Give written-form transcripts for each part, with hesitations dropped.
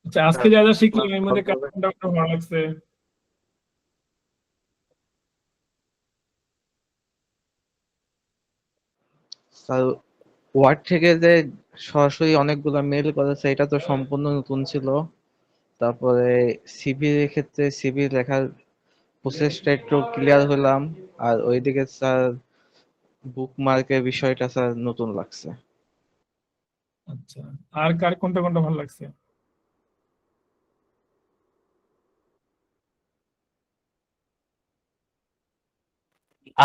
আচ্ছা, আজকে যা যা শিখলাম এর মধ্যে কোনটা কোনটা ভালো লাগছে? স্যার, ওয়ার্ড থেকে যে সরাসরি অনেকগুলো মেল করেছে এটা তো সম্পূর্ণ নতুন ছিল। তারপরে সিভি এর ক্ষেত্রে সিভি লেখার প্রসেসটা একটু ক্লিয়ার হলাম। আর ওইদিকে স্যার বুকমার্কের বিষয়টা স্যার নতুন লাগছে। আচ্ছা, আর কার কোনটা কোনটা ভালো লাগছে?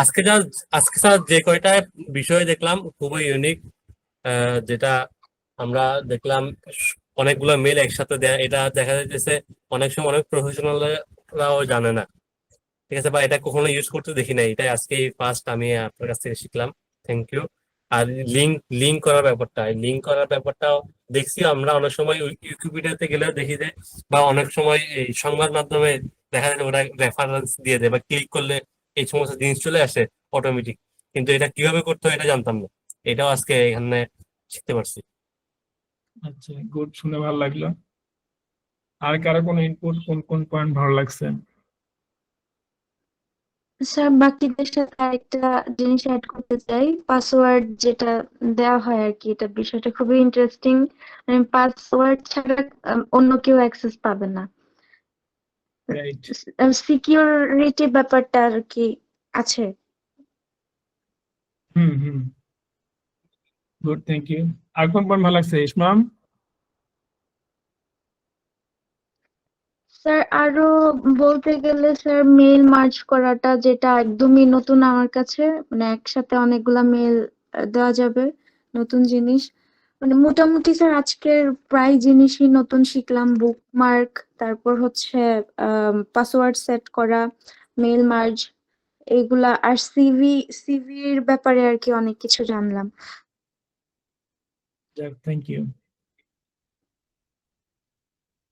আজকে যা আজকে স্যার যে কয়টা বিষয় দেখলাম খুবই ইউনিক, যেটা আমরা দেখলাম অনেকগুলো মেল একসাথে দেয়া, এটা দেখা যাইতেছে অনেক সময় অনেক প্রফেশনালরাও জানে না। ঠিক আছে, বা এটা কখনো ইউজ করতে দেখি নাই, এটাই আজকে ফার্স্ট আমি আপনার কাছ থেকে শিখলাম। Thank you. আর লিঙ্ক করার ব্যাপারটা, লিঙ্ক করার ব্যাপারটাও দেখছি আমরা অনেক সময় উইকিপিডিয়াতে গেলেও দেখি যে, বা অনেক সময় এই সংবাদ মাধ্যমে দেখা যায় যে ওরা রেফারেন্স দিয়ে দেয় বা ক্লিক করলে এই সমস্ত জিনিস চলে আসে অটোমেটিক, কিন্তু এটা কিভাবে করতে হয় এটা জানতাম না। এটাও আজকে এখানে শিখতে পারছি। আচ্ছা, গুড, শুনে ভালো লাগলো। আর কারো কোনো ইনপুট, কোন কোন পয়েন্ট ভালো লাগছে? স্যার, বাকিদের সাথে আরেকটা জিনিস অ্যাড করতে চাই, পাসওয়ার্ড যেটা দেওয়া হয় আর কি, এটা বিষয়টা খুবই ইন্টারেস্টিং। মানে পাসওয়ার্ড ছাড়া অন্য কেউ অ্যাক্সেস পাবে না। রাইট। সিকিউরিটি ব্যাপারটা আর কি আছে। হুম হুম, গুড, থ্যাংক ইউ। আর কোন পয়েন্ট ভালো লাগছে ইসমাম? স্যার, আরো বলতে গেলে স্যার, মেল মার্জ করাটা যেটা একদমই নতুন আমার কাছে, মানে একসাথে অনেকগুলা মেল দেওয়া যাবে, নতুন জিনিস। মানে মোটামুটি স্যার আজকের প্রায় জিনিসই নতুন শিখলাম। বুকমার্ক, তারপর হচ্ছে পাসওয়ার্ড সেট করা, মেল মার্জ, এইগুলা। আর সিভির ব্যাপারে আর কি অনেক কিছু জানলাম। যাক, থ্যাংক ইউ।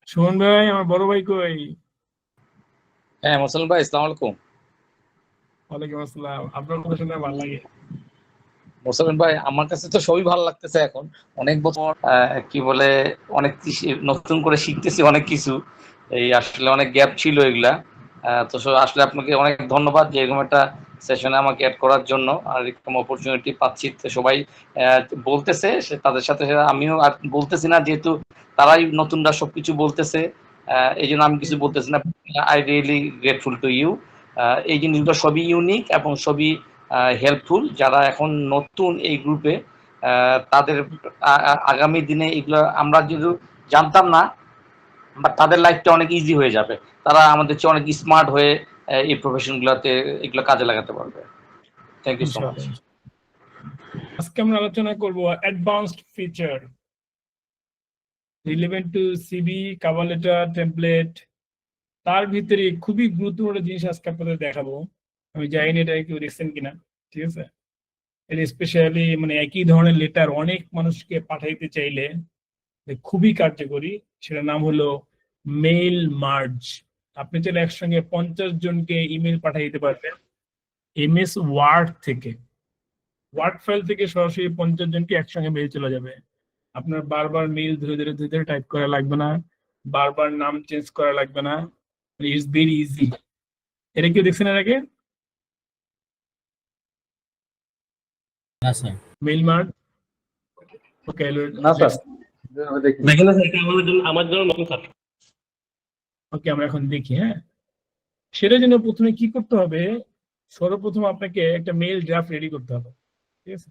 সুমন ভাই, আমার বড় ভাই কই? হ্যাঁ, মুসলমান ভাই, আসসালামু আলাইকুম। ওয়ালাইকুম আসসালাম। আপনার কথা শুনে ভালো লাগে। মুসলমান ভাই, আমার কাছে তো সবই ভালো লাগতেছে এখন। অনেক বছর কি বলে অনেক নতুন করে শিখতেছি অনেক কিছু। এই আসলে অনেক গ্যাপ ছিল এগুলা। তো আসলে আপনাকে অনেক ধন্যবাদ যে এরকম একটা সেশনে আমাকে অ্যাড করার জন্য। আর এরকম অপরচুনিটি পাচ্ছি, তো সবাই বলতেছে, তাদের সাথে আমিও আর বলতেছি না, যেহেতু তারাই নতুনরা সবকিছু বলতেছে। এই জন্য আমি কিছু বলতেছি না। I really grateful to you. এই জিনিসগুলো সবই ইউনিক এবং সবই হেল্পফুল। যারা এখন নতুন এই গ্রুপে, তাদের আগামী দিনে এগুলো আমরা যদি জানতাম না, বাট তাদের লাইফটা অনেক ইজি হয়ে যাবে। তারা আমাদের চেয়ে অনেক স্মার্ট হয়ে এই প্রফেশনগুলোতে এগুলো কাজে লাগাতে পারবে। Thank you so much. ইনশাআল্লাহ। আজকে আমরা আলোচনা করব advanced feature relevant to CV, cover letter, template. তার ভিতরে খুবই গুরুত্বপূর্ণ জিনিস আজকে আপনাদের দেখাবো। আমি জানি না এটা কেউ দেখছেন কিনা। ঠিক আছে, এটা স্পেশালি মানে একই ধরনের লেটার অনেক মানুষকে পাঠাইতে চাইলে খুবই কার্যকরী। সেটার নাম হলো মেইল মার্জ। আপনি চাইলে একসঙ্গে 50 জনকে ইমেল পাঠিয়ে দিতে পারবেন এমএস ওয়ার্ড থেকে। ওয়ার্ড ফাইল থেকে সরাসরি 50 জনকে একসঙ্গে মেইল চলে যাবে। আপনার বারবার মেইল ধরে ধরে ধরে ধরে টাইপ করা লাগবে না, বারবার নাম চেঞ্জ করা লাগবে না। It's very easy. এটা কেউ দেখছেন এর আগে? Mail merge. ওকে, না স্যার, দেখেন না স্যার, এটা আমার জন্য নতুন স্যার। ওকে, আমরা এখন দেখি। হ্যাঁ, সেটার জন্য প্রথমে কি করতে হবে? সর্বপ্রথম আপনাকে একটা মেইল ড্রাফট রেডি করতে হবে। ঠিক আছে,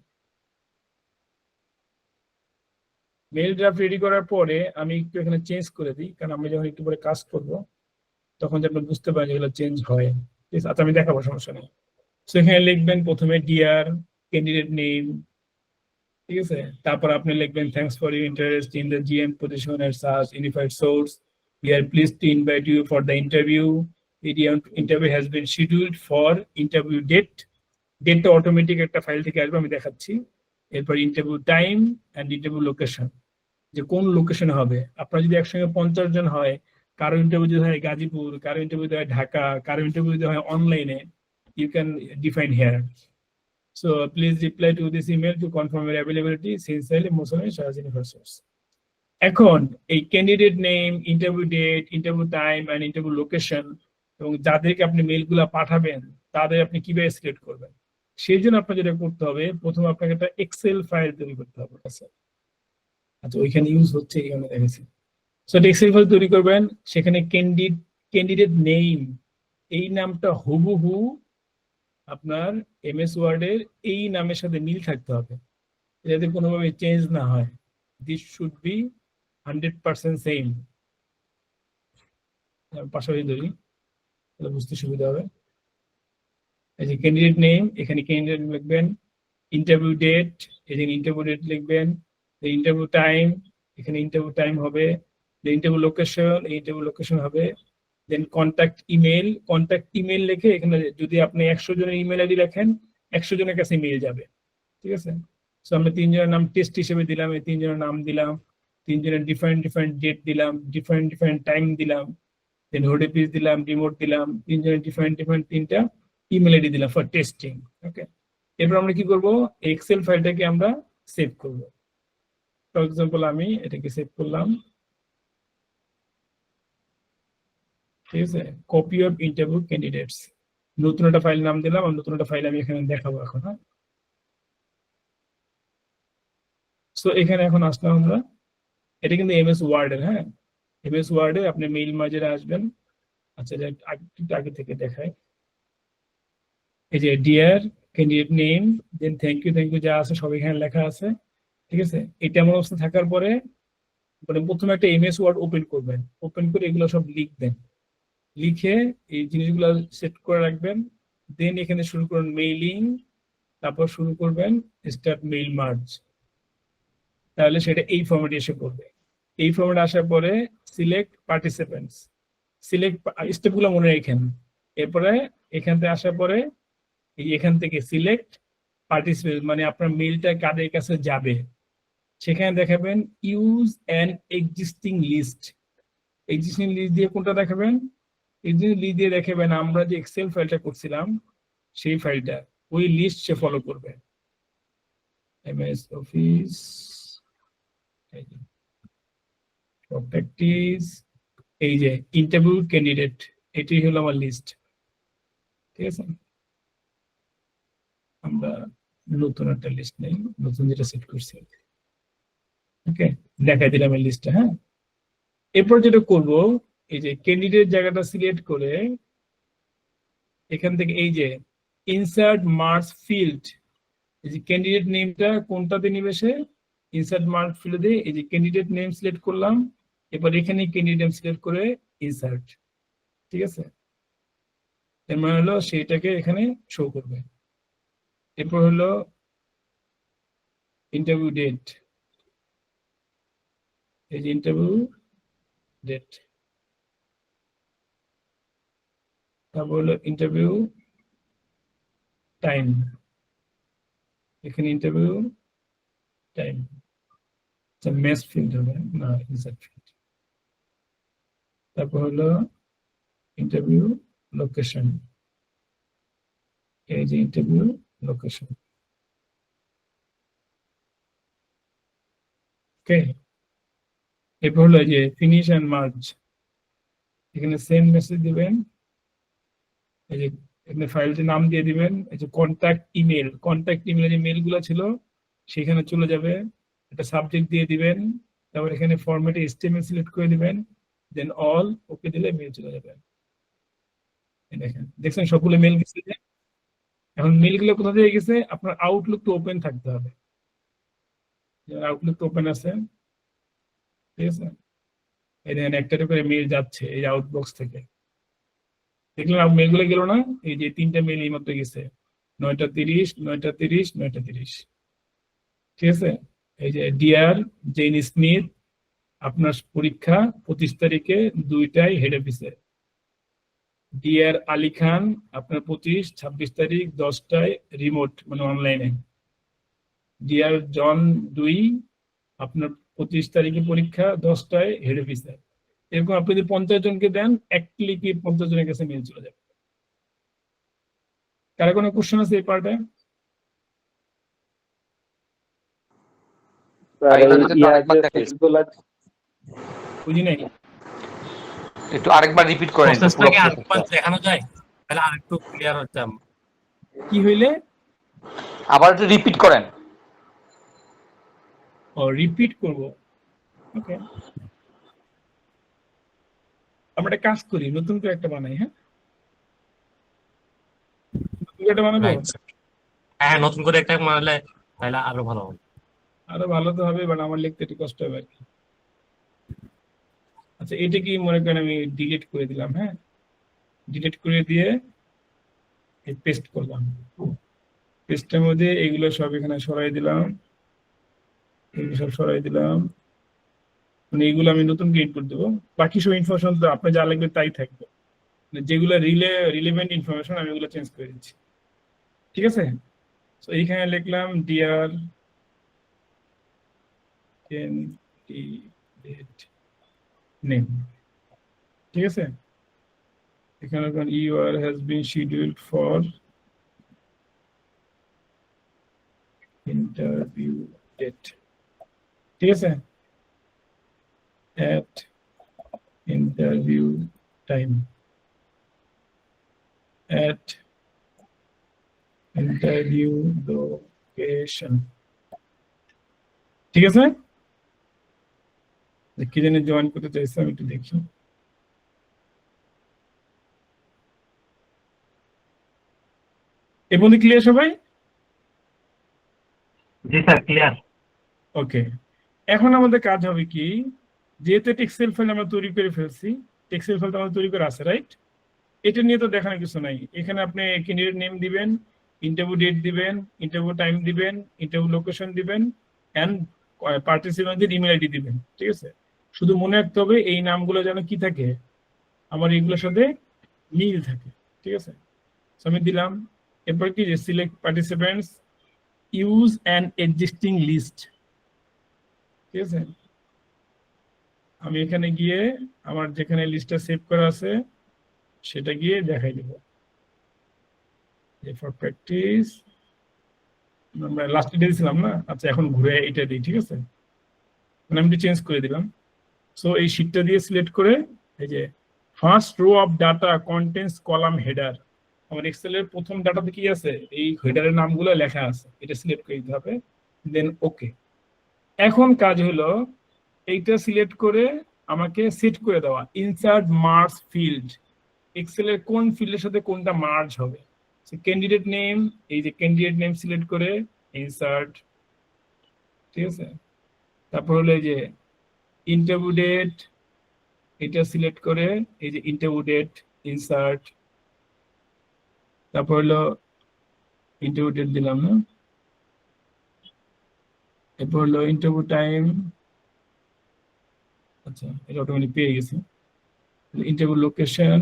মেইল ড্রাফট রেডি করার পরে আমি একটু এখানে চেঞ্জ করে দিই, কারণ আমি যখন একটু পরে কাজ করব তখন যে আপনি বুঝতে পারেন এগুলো চেঞ্জ হয়। ঠিক আছে, আচ্ছা আমি দেখাবো, সমস্যা নেই। সো এখানে লিখবেন প্রথমে ডিয়ার ক্যান্ডিডেট নেম। ঠিক আছে, তারপর আপনি লিখবেন thanks for your interest in the GM position at search unified source. We are pleased to invite you for the interview. The interview has been scheduled for interview date. ডেটটা automatic একটা file থেকে আসবে, আমি দেখাচ্ছি। এরপর interview time and interview location, যে কোন লোকেশনে হবে। আপনার যদি একসঙ্গে 50 জন হয়, কারো ইন্টারভিউ যদি হয় গাজীপুর, কারো ইন্টারভিউ হয় ঢাকা, কারো ইন্টারভিউ যদি হয় অনলাইনে, you can define here. So please reply to this email to confirm your availability. Sincerely, Muslim Shahaz University. এখন এই candidate name, interview date, interview time and interview location এবং যাদেরকে আপনি মেইলগুলো পাঠাবেন তাদের আপনি কিভাবে সিলেক্ট করবেন, সেই জন্য আপনার যেটা করতে হবে, প্রথমে আপনাকে একটা এক্সেল ফাইল তৈরি করতে হবে। আচ্ছা, ওইখানে ইউজ হচ্ছে, এখানে দেখেছি। সো একটা এক্সেল ফাইল তৈরি করবেন, সেখানে ক্যান্ডিডেট নেম এই নামটা হুবহু আপনার এমএস ওয়ার্ডের এই নামের সাথে মিল থাকতে হবে, যাতে কোনোভাবে চেঞ্জ না হয়। This should be 100% same. পাশাপাশি ধরি, তাহলে বুঝতে সুবিধা হবে। এই যে ক্যান্ডিডেট নেম, এখানে ক্যান্ডিডেট লিখবেন, ইন্টারভিউ ডেট, এখানে ইন্টারভিউ ডেট লিখবেন, ইন্টারভিউ টাইম, এখানে ইন্টারভিউ টাইম হবে, ইন্টারভিউ লোকেশন, ইন্টারভিউ লোকেশন হবে। দেন কন্ট্যাক্ট ইমেল লিখে এখানে যদি আপনি 100 জনের ইমেল আইডি লেখেন 100 জনের কাছে মেইল যাবে, ঠিক আছে। সো আমরা 3 জনের নাম টেস্ট হিসেবে দিলাম, এই 3 জনের নাম দিলাম, 3 জনের ডিফারেন্ট ডেট দিলাম, ডিফারেন্ট টাইম দিলাম, দেন হোড পিস দিলাম, রিমোট দিলাম, 3 জনের ডিফারেন্ট 3টা ইমেল আইডি দিলাম ফর টেস্টিং। ওকে, এরপর আমরা কি করব, এক্সেল ফাইলটাকে আমরা সেভ করব। ফর এক্সাম্পল আমি এটাকে সেভ করলাম, ঠিক আছে। কপি অফ ইন্টারভিউ ক্যান্ডিডেটস, নতুন একটা ফাইল নাম দিলাম, আর নতুন একটা ফাইল আমি এখানে দেখাবো এখন। হ্যাঁ, সো এখানে এখন আসলাম আমরা, এটা কিন্তু এমএস ওয়ার্ডের। হ্যাঁ, এমএস ওয়ার্ডে আপনি মেইল মাঝে আসবেন। আচ্ছা, একটু আগে থেকে দেখাই। এই যে dear candidate name, then thank you যা আছে সব এখানে লেখা আছে, ঠিক আছে। এটা এমন অবস্থা থাকার পরে মানে প্রথমে একটা এমএস ওয়ার্ড ওপেন করবেন, ওপেন করে এগুলো সব লিখবেন, লিখে এই জিনিসগুলো সেট করে রাখবেন। দেন এখানে শুরু করুন মেইলিং, তারপর শুরু করবেন স্টার্ট মেইল মার্জ, তাহলে সেটা এই ফরম্যাটে এসে পড়বে। এই ফরম্যাটে আসার পরে সিলেক্ট পার্টিসিপেন্টস, সিলেক্ট স্টেপগুলো মনে রাখেন। এরপরে এখান থেকে আসার পরে এখান থেকে সিলেক্ট পার্টিসিপেন্ট, মানে আপনার মেইলটা কাদের কাছে যাবে সেখানে দেখাবেন use an existing list. Existing list দিয়ে কোনটা দেখাবেন, এক্সিস্টিং লিস্ট দিয়ে দেখাবেন আমরা যে এক্সেল ফাইলটা করছিলাম সেই ফাইলটা, ওই লিস্ট সে ফলো করবে। এমএস অফিস প্র্যাকটিস, এই যে ইন্টারভিউ ক্যান্ডিডেট, এটি হলো আমার লিস্ট, ঠিক আছে। আমরা নতুন একটা লিস্ট নেই, নতুন যেটা সেট করছি, ওকে, দেখাই দিলাম এই লিস্টটা। হ্যাঁ, এরপর যেটা করব, এই যে ক্যান্ডিডেট জায়গাটা সিলেক্ট করে এখান থেকে এই যে ইনসার্ট মার্কস ফিল্ড, এই যে ক্যান্ডিডেট নেমটা কোনটাতে নিবে সে, ইনসার্ট মার্ক ফিল্ডে এই যে ক্যান্ডিডেট নেম সিলেক্ট করলাম, এরপর এখানে ক্যান্ডিডেট নেম সিলেক্ট করে ইনসার্ট, ঠিক আছে। এর মানে হলো সেইটাকে এখানে শো করবে। এরপর হলো ইন্টারভিউ ডেট, এই যে ইন্টারভিউ ডেট, তারপর হলো ইন্টারভিউ টাইম, এখানে ইন্টারভিউ টাইম, মেস ফিল্ড হবে না, ইনসার্ট ফিল্ড। তারপর হলো ইন্টারভিউ লোকেশন, এই যে ইন্টারভিউ লোকেশন, ওকে। এরপর হলো এই যে ফিনিশ এন্ড মার্জ, এখানে সেম মেসেজ দিবেন, এই যে এখানে ফাইলটির নাম দিয়ে দিবেন, এই যে কন্ট্যাক্ট ইমেল যে মেলগুলো ছিল সেখানে চলে যাবে, একটা সাবজেক্ট দিয়ে দিবেন, তারপর এখানে ফরম্যাটে HTML সিলেক্ট করে দিবেন, দেন অল, ওকে দিলে মেল চলে যাবে। দেখেন, দেখছেন সবগুলো মেল গেছে। এখন মেলগুলো কোথা থেকে গেছে, আপনার আউটলুক তো ওপেন থাকতে হবে, আউটলুক তো ওপেন আছে, ঠিক আছে। এই দেখেন একটা করে মেল যাচ্ছে এই আউটবক্স থেকে, দেখলেন মেলগুলো গেল না, এই যে 3টা মেল এই মাত্র গেছে, 9:30, 9:30, 9:30, ঠিক আছে। এই যে ডিয়ার জেন স্মিথ, আপনার পরীক্ষা 25 তারিখে 2টায় হেড অফিসে। ডিয়ার আলী খান, আপনার 26 তারিখ 10টায় রিমোট মানে অনলাইনে। ডিয়ার জন 2, আপনার 25 তারিখে পরীক্ষা 10টায় হেড অফিসে। এরকম আপনি যদি 50 জনকে দেন, এক ক্লিকে 50 জনের কাছে মেল চলে যাবে। কারো কোনো কোশ্চেন আছে এই পার্টে? বুঝি নাই। একটু আরেকবার রিপিট করেন একটু পুরো প্রসেসটাকে আরেকবার process-টা। দেখানো যায়, তাহলে আরেকটু ক্লিয়ার হচ্ছে। কি হইলে? আবার একটু রিপিট করেন। ও রিপিট করব, ওকে। আমরা একটা কাজ করি, নতুন করে একটা বানাই, হ্যাঁ নতুন করে একটা বানাবো। রাইট, হ্যাঁ নতুন করে একটা বানালে তাহলে আরো ভালো হবে। আরো ভালো তো হবে, বাট আমার লিখতে একটু কষ্ট হবে আর কি। আচ্ছা, এটা কি মনে করেন আমি ডিলিট করে দিলাম, হ্যাঁ ডিলিট করে দিয়ে পেস্ট করলাম। পেস্টের মধ্যে এগুলো সব এখানে সরাই দিলাম, এগুলো সব সরাই দিলাম, মানে এগুলো আমি নতুন ক্রিয়েট করে দেবো। বাকি সব ইনফরমেশন তো আপনার যা লাগবে তাই থাকবে, মানে যেগুলো রিলেভেন্ট ইনফরমেশন আমি ওগুলো চেঞ্জ করে দিচ্ছি, ঠিক আছে। তো এইখানে লিখলাম ডিয়ার ক্যান্ডিডেট নেম, ঠিক আছে। এখানে your has been scheduled for interview date, ঠিক আছে, at interview time, at interview location, ঠিক আছে। কি জানি জয়েন করতে চাইছে, আমি একটু দেখি। এ পর্যন্ত ক্লিয়ার সবাই? জি স্যার, ক্লিয়ার। ওকে, এখন আমাদের কাজ হবে কি, যেহেতু এক্সেল ফাইল আমরা তৈরি করে ফেলছি, এক্সেল ফাইলটা আমাদের তৈরি করে আছে, রাইট। এটা নিয়ে তো দেখানোর কিছু নাই। এখানে আপনি ক্যান্ডিডেট নেম দিবেন, ইন্টারভিউ ডেট দিবেন, ইন্টারভিউ টাইম দিবেন, ইন্টারভিউ লোকেশন দিবেন, অ্যান্ড পার্টিসিপেন্টদের ইমেল আইডি দিবেন, ঠিক আছে। শুধু মনে রাখতে হবে এই নামগুলো যেন কি থাকে, আমার এইগুলোর সাথে মিল থাকে, ঠিক আছে। So আমি দিলাম, এরপর কি যে select participants, use an existing list, ঠিক আছে। আমি এখানে গিয়ে আমার যেখানে লিস্টটা সেভ করা আছে সেটা গিয়ে দেখাই দেব। ফর প্র্যাকটিস আমরা লাস্টে দিয়েছিলাম না, আচ্ছা এখন ঘুরে এটা দিই, ঠিক আছে। মানে আমি চেঞ্জ করে দিলাম। সো এই শীটটা দিয়ে সিলেক্ট করে এই যে first row of data contents column header, আমার এক্সেলের প্রথম ডাটাতে কি আছে, এই হেডারের নামগুলো লেখা আছে, এটা সিলেক্ট করে দিতে হবে, দেন ওকে। এখন কাজ হলো এইটা সিলেক্ট করে আমাকে সেট করে দেওয়া ইনসার্ট মার্জ ফিল্ড, এক্সেলের কোন ফিল্ডের সাথে কোনটা মার্জ হবে। ক্যান্ডিডেট নেম, এই যে ক্যান্ডিডেট নেম সিলেক্ট করে ইনসার্ট, ঠিক আছে। তারপর হলো এই যে ইন্টারভিউ ডেট, এটা সিলেক্ট করে এই যে ইন্টারভিউ ডেট ইনসার্ট, তারপর হলো ইন্টারভিউ ডেট দিলাম না, এরপর হলো ইন্টারভিউ টাইম, আচ্ছা এটা অটোমেটিক পেয়ে গেছি। ইন্টারভিউ লোকেশন,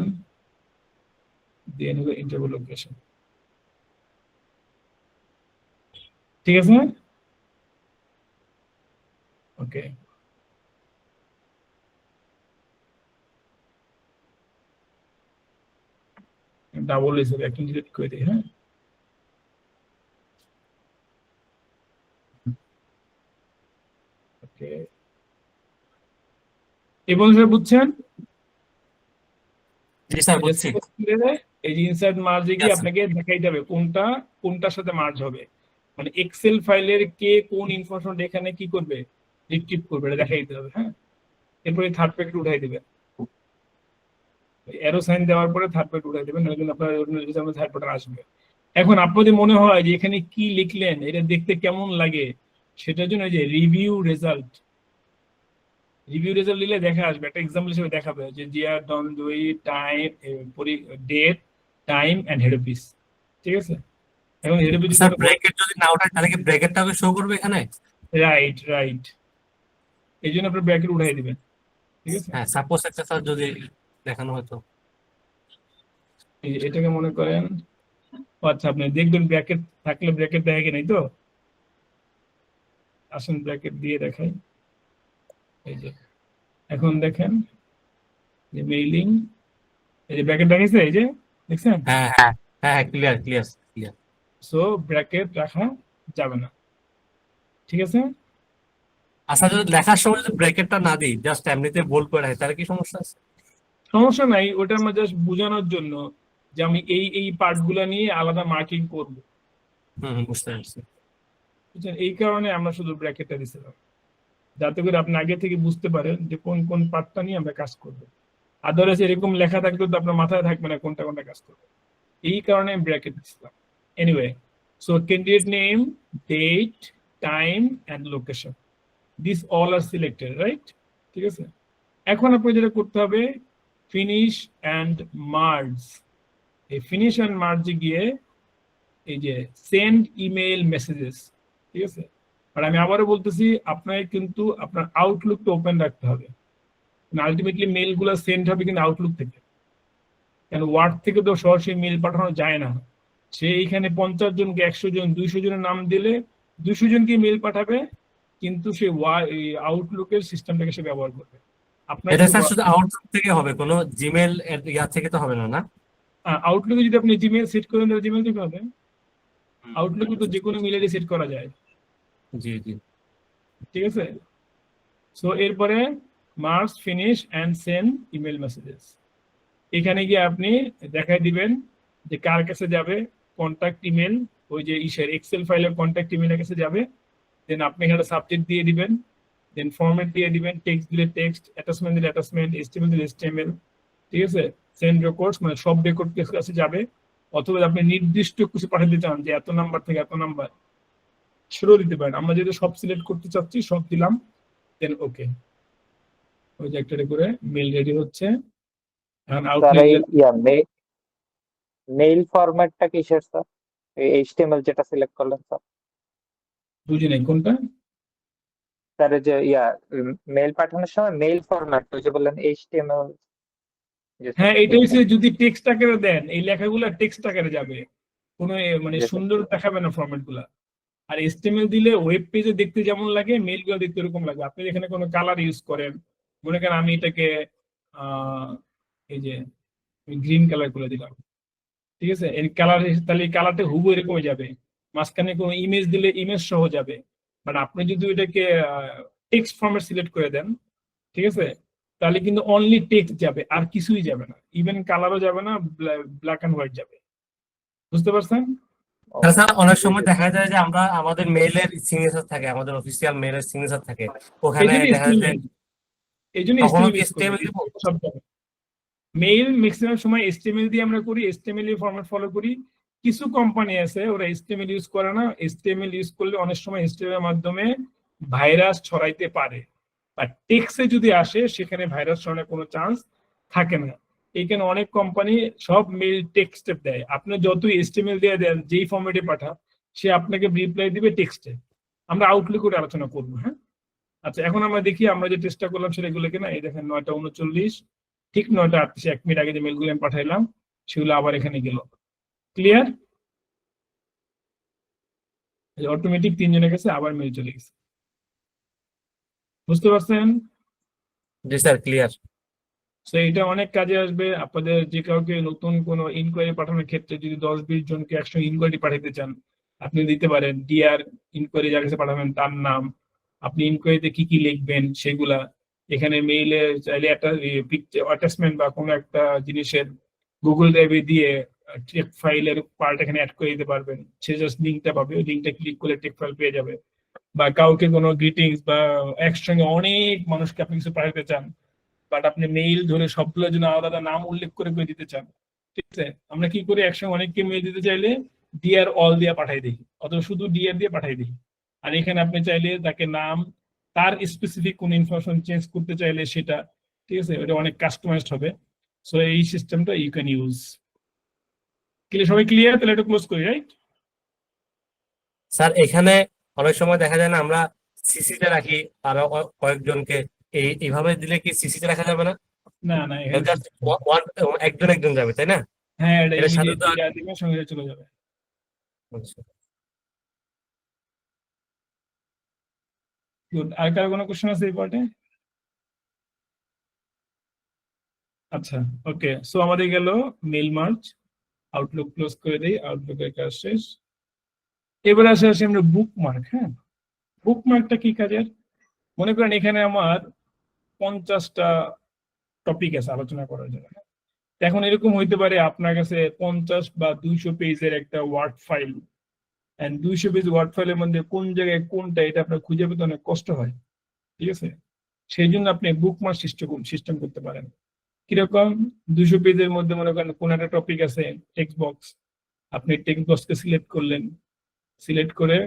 দেন হলো ইন্টারভিউ লোকেশন, ঠিক আছে। ওকে, ডাবল হিসেবে একটা ডিলিট করে দিই, হ্যাঁ। ওকে, এই বন্ধুরা বুঝছেন? জি স্যার, বুঝছি। এই যে ইনসার্ট মার্জে গিয়ে Yes, sir. আপনাকে দেখাইতে হবে কোনটা কোনটার সাথে মার্জ হবে, মানে এক্সেল ফাইলের কে কোন ইনফরমেশন এখানে কি করবে, রিট্রিভ করবে, এটা দেখাইতে হবে, হ্যাঁ। এরপরে থার্ড প্যাকেট উঠাই দিবেন, অ্যারো সাইন দেওয়ার পরে থার্ড প্যাকেট উঠাই দেবেন, নইলে কিন্তু আপনার থার্ড প্যাকেট আসবে। এখন আপনাদের মনে হয় যে এখানে কি লিখলেন এটা দেখতে কেমন লাগে, সেটার জন্য এই যে রিভিউ রেজাল্ট দিলে দেখা আসবে, একটা এক্সাম্পল হিসেবে দেখাবে যে জিআর ডন দুই time date time and head office, ঠিক আছে। এখন হেড অফিস স্যার ব্র্যাকেট যদি না ওঠায় তাহলে কি ব্র্যাকেটটাকে শো করবে এখানে? রাইট রাইট, এই জন্য আপনি ব্র্যাকেট উঠাই দিবেন, ঠিক আছে। হ্যাঁ, সাপোজ একটা স্যার যদি দেখানো হতো। এই যে এটাকে মনে করেন, ও আচ্ছা আপনি দেখবেন ব্র্যাকেট থাকলে ব্র্যাকেট দেখা কি নাই তো, আসুন ব্র্যাকেট দিয়ে দেখাই। এই যে এখন দেখেন যে মেইলিং, এই যে ব্র্যাকেট দেখাইছে, এই যে দেখছেন। হ্যাঁ হ্যাঁ হ্যাঁ, clear clear clear. So bracket রাখা যাবে না, ঠিক আছে। আচ্ছা, যদি লেখার সময় যদি ব্র্যাকেটটা না দিই, জাস্ট এমনিতে বোল্ড করে রাখি, তাহলে কি সমস্যা আছে? সমস্যা নাই, ওটা আমরা জাস্ট বোঝানোর জন্য যে আমি এই পার্ট গুলা নিয়ে আলাদা মার্কিং করব, বুঝতে পারছি। বুঝছেন? এই কারণে আমরা শুধু ব্র্যাকেটটা দিছিলাম, যাতে করে আপনি আগে থেকে বুঝতে পারেন যে কোন কোন পার্টটা নিয়ে আমরা কাজ করবো। আদারওয়াইজ এরকম লেখা থাকলে তো আপনার মাথায় থাকবে না কোনটা কোনটা কাজ করবে। এই কারণে আমি ব্র্যাকেট দিছিলাম। Anyway, so candidate name, date, time and location, this all are selected, right? ঠিক আছে, এখন আপনি যেটা করতে হবে, ফিনিশ অ্যান্ড মার্জ। এই ফিনিশ অ্যান্ড মার্জে গিয়ে এই যে সেন্ড ইমেইল মেসেজেস, ঠিক আছে? আর আমি আবারও বলতেছি, আপনাকে কিন্তু আপনার আউটলুকটা ওপেন রাখতে হবে। আলটিমেটলি মেইল গুলো সেন্ড হবে কিন্তু আউটলুক থেকে, কারণ ওয়ার্ড থেকে তো সরাসরি মেইল পাঠানো যায় না। সে এইখানে 50 জনকে, 100 জন, 200 জনের নাম দিলে 200 জনকে মেইল পাঠাবে, কিন্তু সে আউটলুকের সিস্টেমটাকে সে ব্যবহার করবে। আপনার এটা স্যার শুধু আউটলুক থেকে হবে, কোনো জিমেল ইয়া থেকে তো হবে না, না? আউটলুকে যদি আপনি জিমেল সেট করেন তাহলে জিমেল থেকে হবে। আউটলুকে তো যে কোনো মেইল আইডি সেট করা যায়, জি জি। ঠিক আছে? সো এরপরে marks, finish and send email messages, এখানে গিয়ে আপনি দেখাই দিবেন যে কার কাছে যাবে কন্ট্যাক্ট ইমেল, ওই যে ইসের এক্সেল ফাইলের কন্ট্যাক্ট ইমেলের কাছে যাবে। দেন আপনি এখানে সাবজেক্ট দিয়ে দিবেন, দেন ফরম্যাট দিয়ে দিবেন, টেক্সট দিলে টেক্সট, অ্যাটাচমেন্ট দিলে অ্যাটাচমেন্ট, এসটিএমএল দিলে এসটিএমএল, ঠিক আছে? সেন্ড রেকর্ডস, মানে সব রেকর্ড কাছে যাবে। অথবা আপনি নির্দিষ্ট কিছু পাঠাতে চান যে এত নাম্বার থেকে এত নাম্বার, সেটাও দিতে পারেন। আমরা যেটা সব সিলেক্ট করতে চাচ্ছি সব দিলাম, দেন ওকে, ওই যে একটা করে মেল রেডি হচ্ছে। এখন আউটলুক মেইল ফরম্যাটটা কিসের স্যার? এইচটিএমএল যেটা সিলেক্ট করলেন স্যার? বুঝি নাই কোনটা। স্যার যে মেইল পাঠানোর সময় মেইল ফরম্যাট ওই যে বললেন এইচটিএমএল, হ্যাঁ, এটা হচ্ছে যদি টেক্সট আকারে দেন, এই লেখাগুলো টেক্সট আকারে যাবে, কোনো মানে Yes, sir. সুন্দর দেখাবে না ফরম্যাট গুলা। আর এসটিএমএল দিলে ওয়েব পেজে দেখতে যেমন লাগে, মেইল গুলো দেখতে এরকম লাগে। আপনি এখানে কোনো কালার ইউজ করেন, মনে করেন আমি এটাকে এই যে গ্রিন কালার করে দিলাম, ঠিক আছে? এই কালার, তাহলে এই কালারটা হুবহু এরকম হয়ে যাবে। মাঝখানে কোনো ইমেজ দিলে ইমেজ সহ যাবে। বাট আপনি যদি এটাকে টেক্সট ফরম্যাট সিলেক্ট করে দেন, ঠিক আছে, তাহলে কিন্তু অনলি টেক্সট যাবে, আর কিছুই যাবে না, ইভেন কালারও যাবে না, ব্ল্যাক এন্ড হোয়াইট যাবে। বুঝতে পারছেন? স্যার অনেক সময় দেখা যায় যে আমরা আমাদের মেইলের সিগনেচার থাকে, আমাদের অফিসিয়াল মেইলের সিগনেচার থাকে, ওখানে দেখা যায় এই জন্য তখনও HTML কি use করি, HTML দিব? সব যাবে। মেইল ম্যাক্সিমাম সময় HTML দিয়ে আমরা করি, HTML এর ফরম্যাট ফলো করি। কিছু কোম্পানি আছে ওরা HTML ইউজ করে না, HTML ইউজ করলে অনেক সময় HTML এর মাধ্যমে ভাইরাস ছড়াইতে পারে, বা টেক্সটে যদি আসে সেখানে ভাইরাস ছড়ানোর কোনো চান্স থাকে না। এইখানে অনেক কোম্পানি সব মেইল টেক্সটে দেয়, আপনি যতই HTML দিয়ে দেন, যেই ফরম্যাটে পাঠান, সে আপনাকে রিপ্লাই দিবে টেক্সটে। আমরা আউটলুক করে আলোচনা করবো, হ্যাঁ? আচ্ছা, এখন আমরা দেখি আমরা যে চেষ্টা করলাম সেটা এগুলো কিনা। এই দেখেন 9টা 39, ঠিক 9টা 38, 1 মিনিট আগে যে মেলগুলো আমি পাঠাইলাম সেগুলো আবার এখানে গেল। ক্লিয়ার? অটোমেটিক 3 জনের কাছে আবার মেল চলে গেছে। বুঝতে পারছেন? জি স্যার, ক্লিয়ার। তো এটা অনেক কাজে আসবে আপনাদের। যে কাউকে নতুন কোনো ইনকোয়ারি পাঠানোর ক্ষেত্রে যদি 10-20 জনকে একসঙ্গে ইনকোয়ারি পাঠাতে চান, আপনি দিতে পারেন ডিআর ইনকোয়ারি, যার কাছে পাঠাবেন তার নাম, আপনি ইনকোয়ারিতে কি কি লিখবেন সেগুলা এখানে মেইলে চাইলে একটা অ্যাটাচমেন্ট বা কোনো একটা জিনিসের গুগল ড্রাইভে দিয়ে টেক ফাইলের পার্ট এখানে অ্যাড করে দিতে পারবেন। সে জাস্ট লিঙ্কটা পাবে, ওই লিঙ্কটা ক্লিক করলে টেক ফাইল পেয়ে যাবে। বা কাউকে কোনো গ্রিটিংস বা একসঙ্গে অনেক মানুষকে আপনি কিছু পাঠাতে চান, বাট আপনি মেইল ধরে সবগুলোর জন্য আলাদা নাম উল্লেখ করে দিতে চান, ঠিক আছে? আমরা কি করি, একসঙ্গে অনেককে মেইল দিতে চাইলে ডিআর অল দিয়ে পাঠাই দিই, অথবা শুধু ডিআর দিয়ে পাঠাই দিই। আর এখানে আপনি চাইলে তাকে নাম, তার স্পেসিফিক কোন ইনফরমেশন চেঞ্জ করতে চাইলে সেটা, ঠিক আছে, ওটা অনেক কাস্টমাইজড হবে। সো এই সিস্টেমটা ইউ ক্যান ইউজ। সবাই ক্লিয়ার? তাহলে এটা ক্লোজ করি, রাইট? স্যার এখানে অনেক সময় দেখা যায় না আমরা সিসিতে রাখি আরো কয়েকজনকে, এইভাবে দিলে কি সিসিতে রাখা যাবে না? না না, এখানে Just একজন একজন যাবে, তাই না? হ্যাঁ, এটা এটার সাথে তো ইমিডিয়েটলি দিবেন, সঙ্গে চলে যাবে। গুড। আর কারো কোনো কোশ্চেন আছে এই পার্টে? আচ্ছা, ওকে। সো আমাদের গেল মেল মার্চ, আউটলুক ক্লোজ করে দেই, আউটলুকের কাজ শেষ। এবার আসি আমরা বুকমার্ক। হ্যাঁ, বুকমার্কটা কি কাজের? মনে করেন এখানে আমার 50টা টপিক আছে আলোচনা করার জন্য। এখন এরকম হইতে পারে আপনার কাছে 50 বা 200 পেজের একটা word file, and 200 page word ফাইলের মধ্যে কোন জায়গায় কোনটা এটা আপনার খুঁজে পেতে অনেক কষ্ট হয়, ঠিক আছে? সেই জন্য আপনি বুকমার্ক সিস্টেম করতে পারেন। কিরকম? 200 পেজের মধ্যে মনে করেন কোন একটা টপিক আছে টেক্সট বক্স, আপনি টেক্সট বক্সকে সিলেক্ট করলেন, সিলেক্ট করে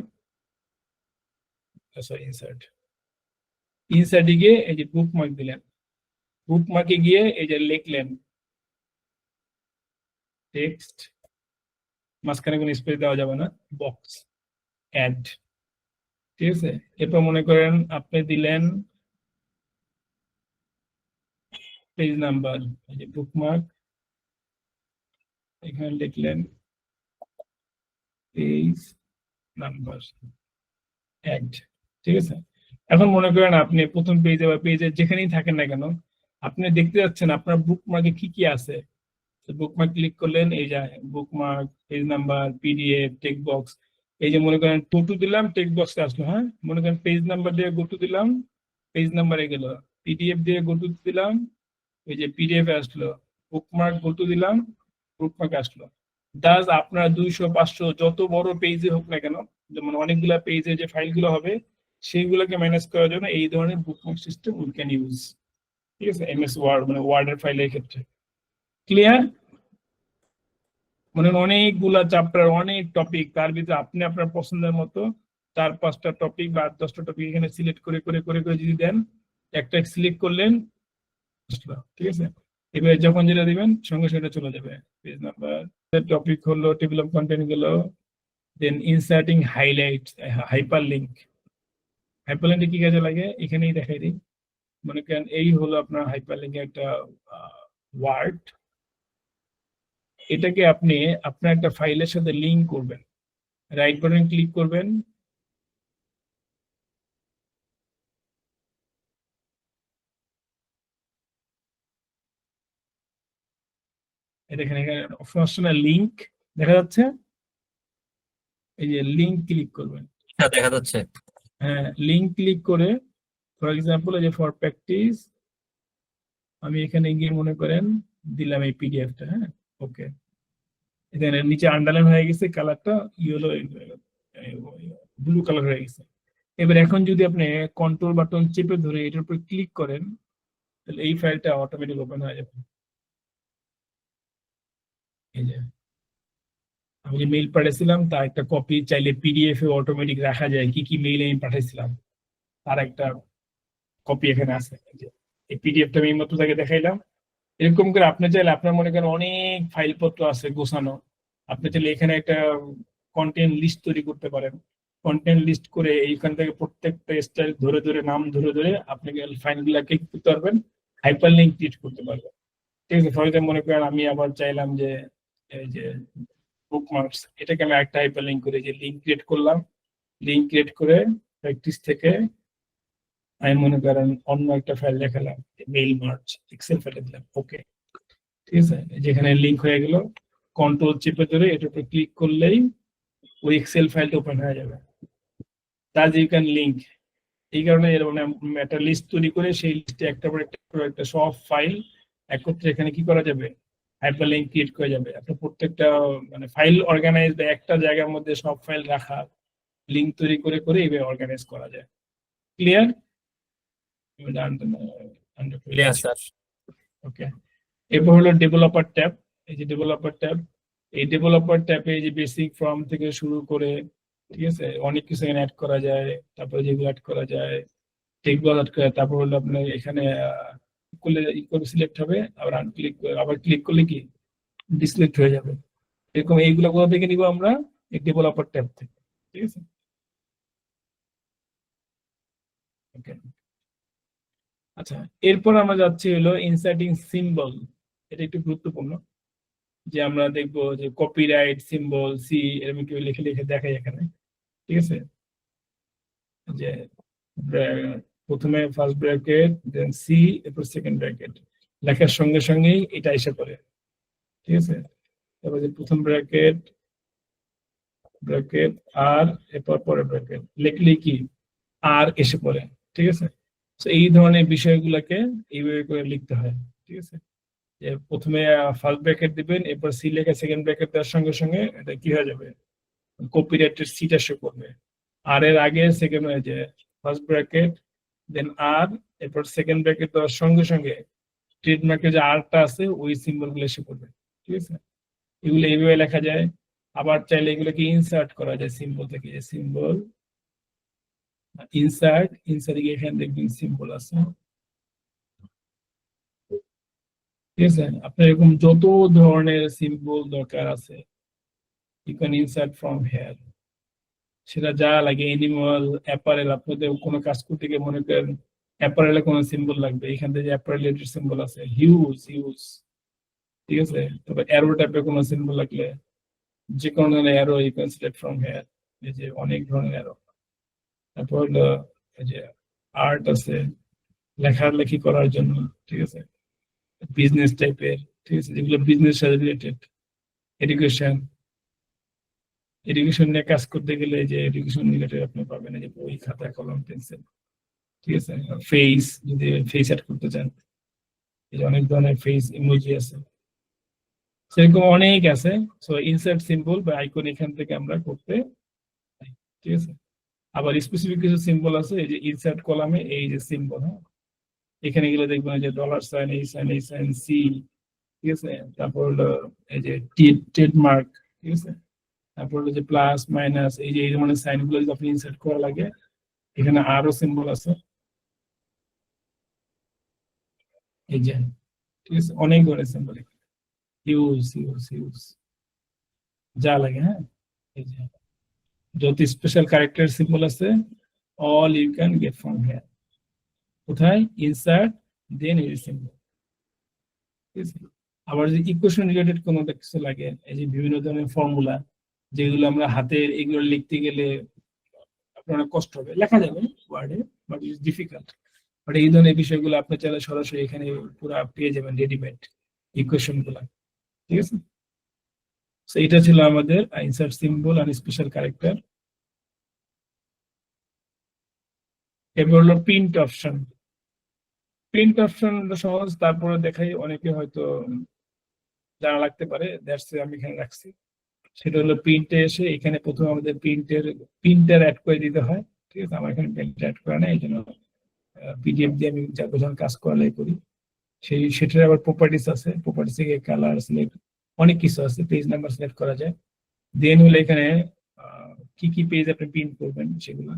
ইনসার্টে গিয়ে এই যে বুকমার্ক দিলেন, বুকমার্কে গিয়ে এই যে লিখলেন টেক্সট, মাঝখানে কোনো স্পেস দেওয়া যাবে না, বক্স অ্যাড, ঠিক আছে? এরপর মনে করেন আপনি দিলেন পেজ নাম্বার, এই যে বুকমার্ক, এখানে লিখলেন পেজ নাম্বার অ্যাড, ঠিক আছে? এখন মনে করেন আপনি প্রথম পেজে বা পেজে যেখানেই থাকেন না কেন, আপনি দেখতে যাচ্ছেন আপনার বুকমার্কে কি কি আছে। বুকমার্ক ক্লিক করলেন, এই যে bookmark, page number, PDF, text box. এই যে মনে করেন গো টু দিলাম, টেক্সট বক্সে আসলো, হ্যাঁ? মনে করেন পেজ নাম্বার দিয়ে গো টু দিলাম, পেজ নাম্বারে গেল। পিডিএফ দিয়ে গো টু দিলাম, এই যে পিডিএফ আসলো। বুকমার্ক গো টু দিলাম, বুকমার্ক আসলো। দাস আপনার 200, 500 যত বড় পেজে হোক না কেন, যেমন অনেকগুলা পেজে যে ফাইলগুলো হবে সেইগুলোকে ম্যানেজ করার জন্য এই ধরনের bookmark system we can use, ঠিক আছে? এমএস ওয়ার্ড মানে ওয়ার্ডের ফাইলের ক্ষেত্রে। ক্লিয়ার? মানে অনেকগুলা চ্যাপ্টার, অনেক টপিক, তার ভিতরে আপনি আপনার পছন্দের মতো 4-5টা টপিক বা 10টা টপিক এখানে সিলেক্ট করে করে করে করে যদি দেন, একটা সিলেক্ট করলেন, ঠিক আছে? এবার যখন যেটা দিবেন সঙ্গে সঙ্গে চলে যাবে। পেজ নাম্বার, টপিক হলো টেবিল অফ কন্টেন্ট গেল, then inserting highlight, hyperlink. হাইপার লিঙ্কে কি কাজে লাগে এখানেই দেখাই দিই। মনে করেন এই হলো আপনার হাইপার লিঙ্কের একটা ওয়ার্ড, এটাকে আপনি আপনার একটা ফাইলের সাথে লিংক করবেন। রাইট বাটন ক্লিক করবেন, এখানে অপশন আসছে না, লিংক দেখা যাচ্ছে, এই যে লিংক ক্লিক করবেন। হ্যাঁ, দেখা যাচ্ছে। হ্যাঁ, লিংক ক্লিক করে ফর এক্সাম্পল এই যে ফর প্র্যাকটিস আমি এখানে গিয়ে মনে করেন দিলাম এই পিডিএফটা, হ্যাঁ, ওকে। এখানে নিচে আন্ডারলাইন হয়ে গেছে, কালারটা ইয়েলো ব্লু কালার হয়ে গেছে। এবার এখন যদি আপনি কন্ট্রোল বাটন চেপে ধরে এটার উপর ক্লিক করেন, তাহলে এই ফাইলটা অটোমেটিক ওপেন হয়ে যাবে। এই যে আমি যে মেইল পাঠিয়েছিলাম তার একটা কপি চাইলে পিডিএফ এ অটোমেটিক রাখা যায়, কি কি মেইল আমি পাঠাইছিলাম তার একটা কপি এখানে আছে। এই পিডিএফটা আমি মাত্র তাকে দেখাইলাম। এরকম করে আপনি চাইলে, আপনার মনে করেন অনেক ফাইলপত্র আছে গোছানো, আপনি চাইলে এখানে একটা কন্টেন্ট লিস্ট তৈরি করতে পারেন। কন্টেন্ট লিস্ট করে এইখান থেকে প্রত্যেকটা স্টাইল ধরে ধরে, নাম ধরে ধরে আপনি ফাইলগুলোকে কি করতে পারবেন, হাইপার লিঙ্ক ক্রিয়েট করতে পারবেন, ঠিক আছে? ফর এক্সাম্পল মনে করেন আমি আবার চাইলাম যে এই যে বুকমার্কস, এটাকে আমি একটা হাইপার লিঙ্ক করে যে লিঙ্ক ক্রিয়েট করলাম, লিঙ্ক ক্রিয়েট করে প্র্যাকটিস থেকে আমি মনে করেন অন্য একটা ফাইল দেখালাম, মেইল মার্চ, এক্সেল ফাইলে দিলাম, ওকে, ঠিক আছে? যেখানে লিঙ্ক হয়ে গেল, কন্ট্রোল চেপে ধরে এটার উপর ক্লিক করলেই ওই এক্সেল ফাইলটা ওপেন হয়ে যাবে। তার যে ক্যান লিঙ্ক, এই কারণে এর মানে একটা লিস্ট তৈরি করে সেই লিস্টে একটা পর একটা সব ফাইল একত্রে এখানে কি করা যাবে, হাইপার লিঙ্ক ক্রিয়েট করা যাবে। আপনার প্রত্যেকটা মানে ফাইল অর্গানাইজ একটা জায়গার মধ্যে সব ফাইল রাখা, লিঙ্ক তৈরি করে করে এইভাবে অর্গানাইজ করা যায়। ক্লিয়ার? Clear sir. ওকে, এরপর হলো ডেভেলপার ট্যাব। এই যে ডেভেলপার ট্যাব, এই ডেভেলপার ট্যাবে এই যে বেসিক ফর্ম থেকে শুরু করে, ঠিক আছে, অনেক কিছু এখানে অ্যাড করা যায়। তারপরে যেগুলো অ্যাড করা যায় টেক্সট অ্যাড করা, তারপর হলো আপনার এখানে করলে সিলেক্ট হবে, আবার আনক্লিক, আবার ক্লিক করলে কি ডিসিলেক্ট হয়ে যাবে। এরকম এইগুলো কোথা থেকে নিব আমরা, এই ডেভেলপার ট্যাব থেকে, ঠিক আছে? ওকে, আচ্ছা, এরপর আমরা যাচ্ছি হলো ইনসার্টিং সিম্বল। এটা একটু গুরুত্বপূর্ণ, যে আমরা দেখবো যে কপিরাইট সিম্বল সি এরকম কেউ লিখে লিখে দেখাই এখানে, ঠিক আছে? যে প্রথমে ফার্স্ট ব্র্যাকেট, দেন সি, এরপর সেকেন্ড ব্র্যাকেট, লেখার সঙ্গে সঙ্গেই এটা এসে পড়ে, ঠিক আছে? তারপর যে প্রথম ব্র্যাকেট, ব্র্যাকেট আর এরপর পরে ব্র্যাকেট লিখলে কি আর এসে পড়ে, ঠিক আছে? তো এই ধরনের বিষয়গুলোকে এইভাবে করে লিখতে হয়, ঠিক আছে? যে প্রথমে ফার্স্ট ব্র্যাকেট দিবেন, এরপর সি লেখা সেকেন্ড ব্র্যাকেট দেওয়ার সঙ্গে সঙ্গে এটা কি হয়ে যাবে, কপিরাইটের সিটা শো করবে। আর এর আগে সেকেন্ড হয়ে যে ফার্স্ট ব্র্যাকেট দেন আর, এরপর সেকেন্ড ব্র্যাকেট দেওয়ার সঙ্গে সঙ্গে ট্রেডমার্কের যে আরটা আছে ওই সিম্বল গুলো এসে পড়বে, ঠিক আছে? এগুলো এইভাবে লেখা যায়। আবার চাইলে এগুলোকে ইনসার্ট করা যায় সিম্বল থেকে, সিম্বল ইনসার্ট, এখানে দেখবেন সিম্বল আছে, ঠিক আছে? আপনার এরকম যত ধরনের সিম্বল দরকার আছে you can insert from here. সেটা যা লাগে, অ্যানিমাল, অ্যাপারেল, আপনাদের কোনো কাজ করতে গিয়ে মনে করেন অ্যাপারেলে কোনো সিম্বল লাগবে, এখান থেকে অ্যাপারেলের সিম্বল আছে, হিউজ হিউজ, ঠিক আছে? তবে অ্যারো টাইপের কোনো সিম্বল লাগলে যে কোনো ধরনের arrow you can select from here. এই যে অনেক ধরনের অ্যারো। তারপর হলো এই যে আর্ট আছে লেখালেখি করার জন্য, ঠিক আছে? বিজনেস টাইপের, ঠিক আছে, যেগুলো বিজনেস সাথে রিলেটেড। এডুকেশন নিয়ে কাজ করতে গেলে যে এডুকেশন রিলেটেড আপনি পাবেন, এই যে বই, খাতা, কলম, পেন্সিল, ঠিক আছে? ফেস, যদি ফেস অ্যাড করতে চান, এই যে অনেক ধরনের ফেস ইমোজি আছে, সেরকম অনেক আছে। সো ইনসার্ট সিম্বল বা আইকন এখান থেকে আমরা করতে পারি, ঠিক আছে? আবার স্পেসিফিক কিছু সিম্বল আছে, এই যে ইনসার্ট কলামে এই যে সিম্বল, হ্যাঁ, এখানে গেলে দেখবেন যে ডলার সাইন, এই সাইন, এই সাইন, সি, ঠিক আছে? তারপর হলো এই যে ট্রেডমার্ক, ঠিক আছে? তারপর হলো যে প্লাস মাইনাস, এই যে এই ধরনের সাইন গুলো যদি আপনি ইনসার্ট করা লাগে, এখানে আরো সিম্বল আছে, এই যে, ঠিক আছে? অনেক ধরনের সিম্বল, ইউজ ইউজ ইউজ যা লাগে, হ্যাঁ, এই যে যত স্পেশাল ক্যারেক্টার সিম্বল আছে all you can get from here. কোথায়? ইনসার্ট দেন এই সিম্বল, ঠিক আছে? আবার যদি ইকুয়েশন রিলেটেড কোনো কিছু লাগে, এই যে বিভিন্ন ধরনের ফর্মুলা যেগুলো আমরা হাতের, এগুলো লিখতে গেলে আপনার অনেক কষ্ট হবে, লেখা যাবে ওয়ার্ডে বাট ইটস ডিফিকাল্ট, বাট এই ধরনের বিষয়গুলো আপনি চাইলে সরাসরি এখানে পুরো পেয়ে যাবেন রেডিমেড ইকুয়েশন গুলা, ঠিক আছে? তো এটা ছিল আমাদের ইনসার্ট সিম্বল আর স্পেশাল ক্যারেক্টার। এবার হলো প্রিন্ট অপশন। প্রিন্ট অপশন সহজ, তারপরে দেখাই অনেকে হয়তো জানা লাগতে পারে, দ্যাটস আমি এখানে রাখছি। সেটা হলো প্রিন্টে এসে এখানে প্রথমে আমাদের প্রিন্টার অ্যাড করে দিতে হয়, ঠিক আছে? আমার এখানে প্রিন্টার অ্যাড করা নেই, এই জন্য পিডিএফ দিয়ে আমি যখন কাজ করালে করি। সেটার আবার প্রপার্টিস আছে, প্রপার্টিস থেকে কালার সিলেক্ট, অনেক কিছু আছে, পেজ নাম্বার সিলেক্ট করা যায়। দেন হলো এখানে কি কি পেজ আপনি প্রিন্ট করবেন সেগুলো,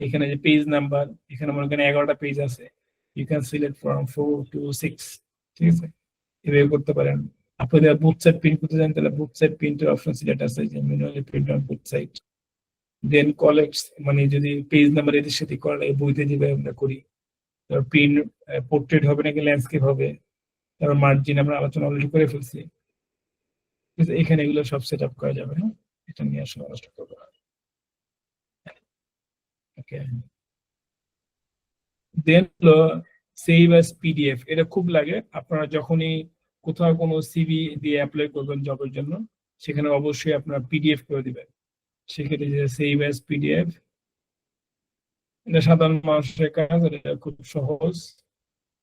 এখানে যে পেজ নাম্বার, এখানে মনে করেন 11টা পেজ আছে, you can select from 4 to 6, ঠিক আছে? এভাবে করতে পারেন। আপনি যদি বুথ সাইড প্রিন্ট করতে চান তাহলে বুথ সাইড প্রিন্টের অপশন সিলেক্ট আছে, যে manually print on both side. Then collects, মানে যদি পেজ নাম্বার এদের সাথে করা লাগে, বইতে যেভাবে আমরা করি, প্রিন্ট পোর্ট্রেট হবে নাকি ল্যান্ডস্কেপ হবে, তারপর মার্জিন আমরা আলোচনা অলরেডি করে ফেলছি, ঠিক আছে? এখানে এগুলো সব সেট আপ করা যাবে, হ্যাঁ, এটা নিয়ে আসলে নষ্ট করবো না। ওকে, দেন হলো সেভ অ্যাজ পিডিএফ। এটা খুব লাগে আপনারা যখনই কোথাও কোনো সিভি দিয়ে অ্যাপ্লাই করবেন জবের জন্য, সেখানে অবশ্যই আপনারা পিডিএফ করে দিবেন। সেক্ষেত্রে যে সেভ অ্যাজ পিডিএফ, এটা সাধারণ মানুষের কাজ, এটা খুব সহজ।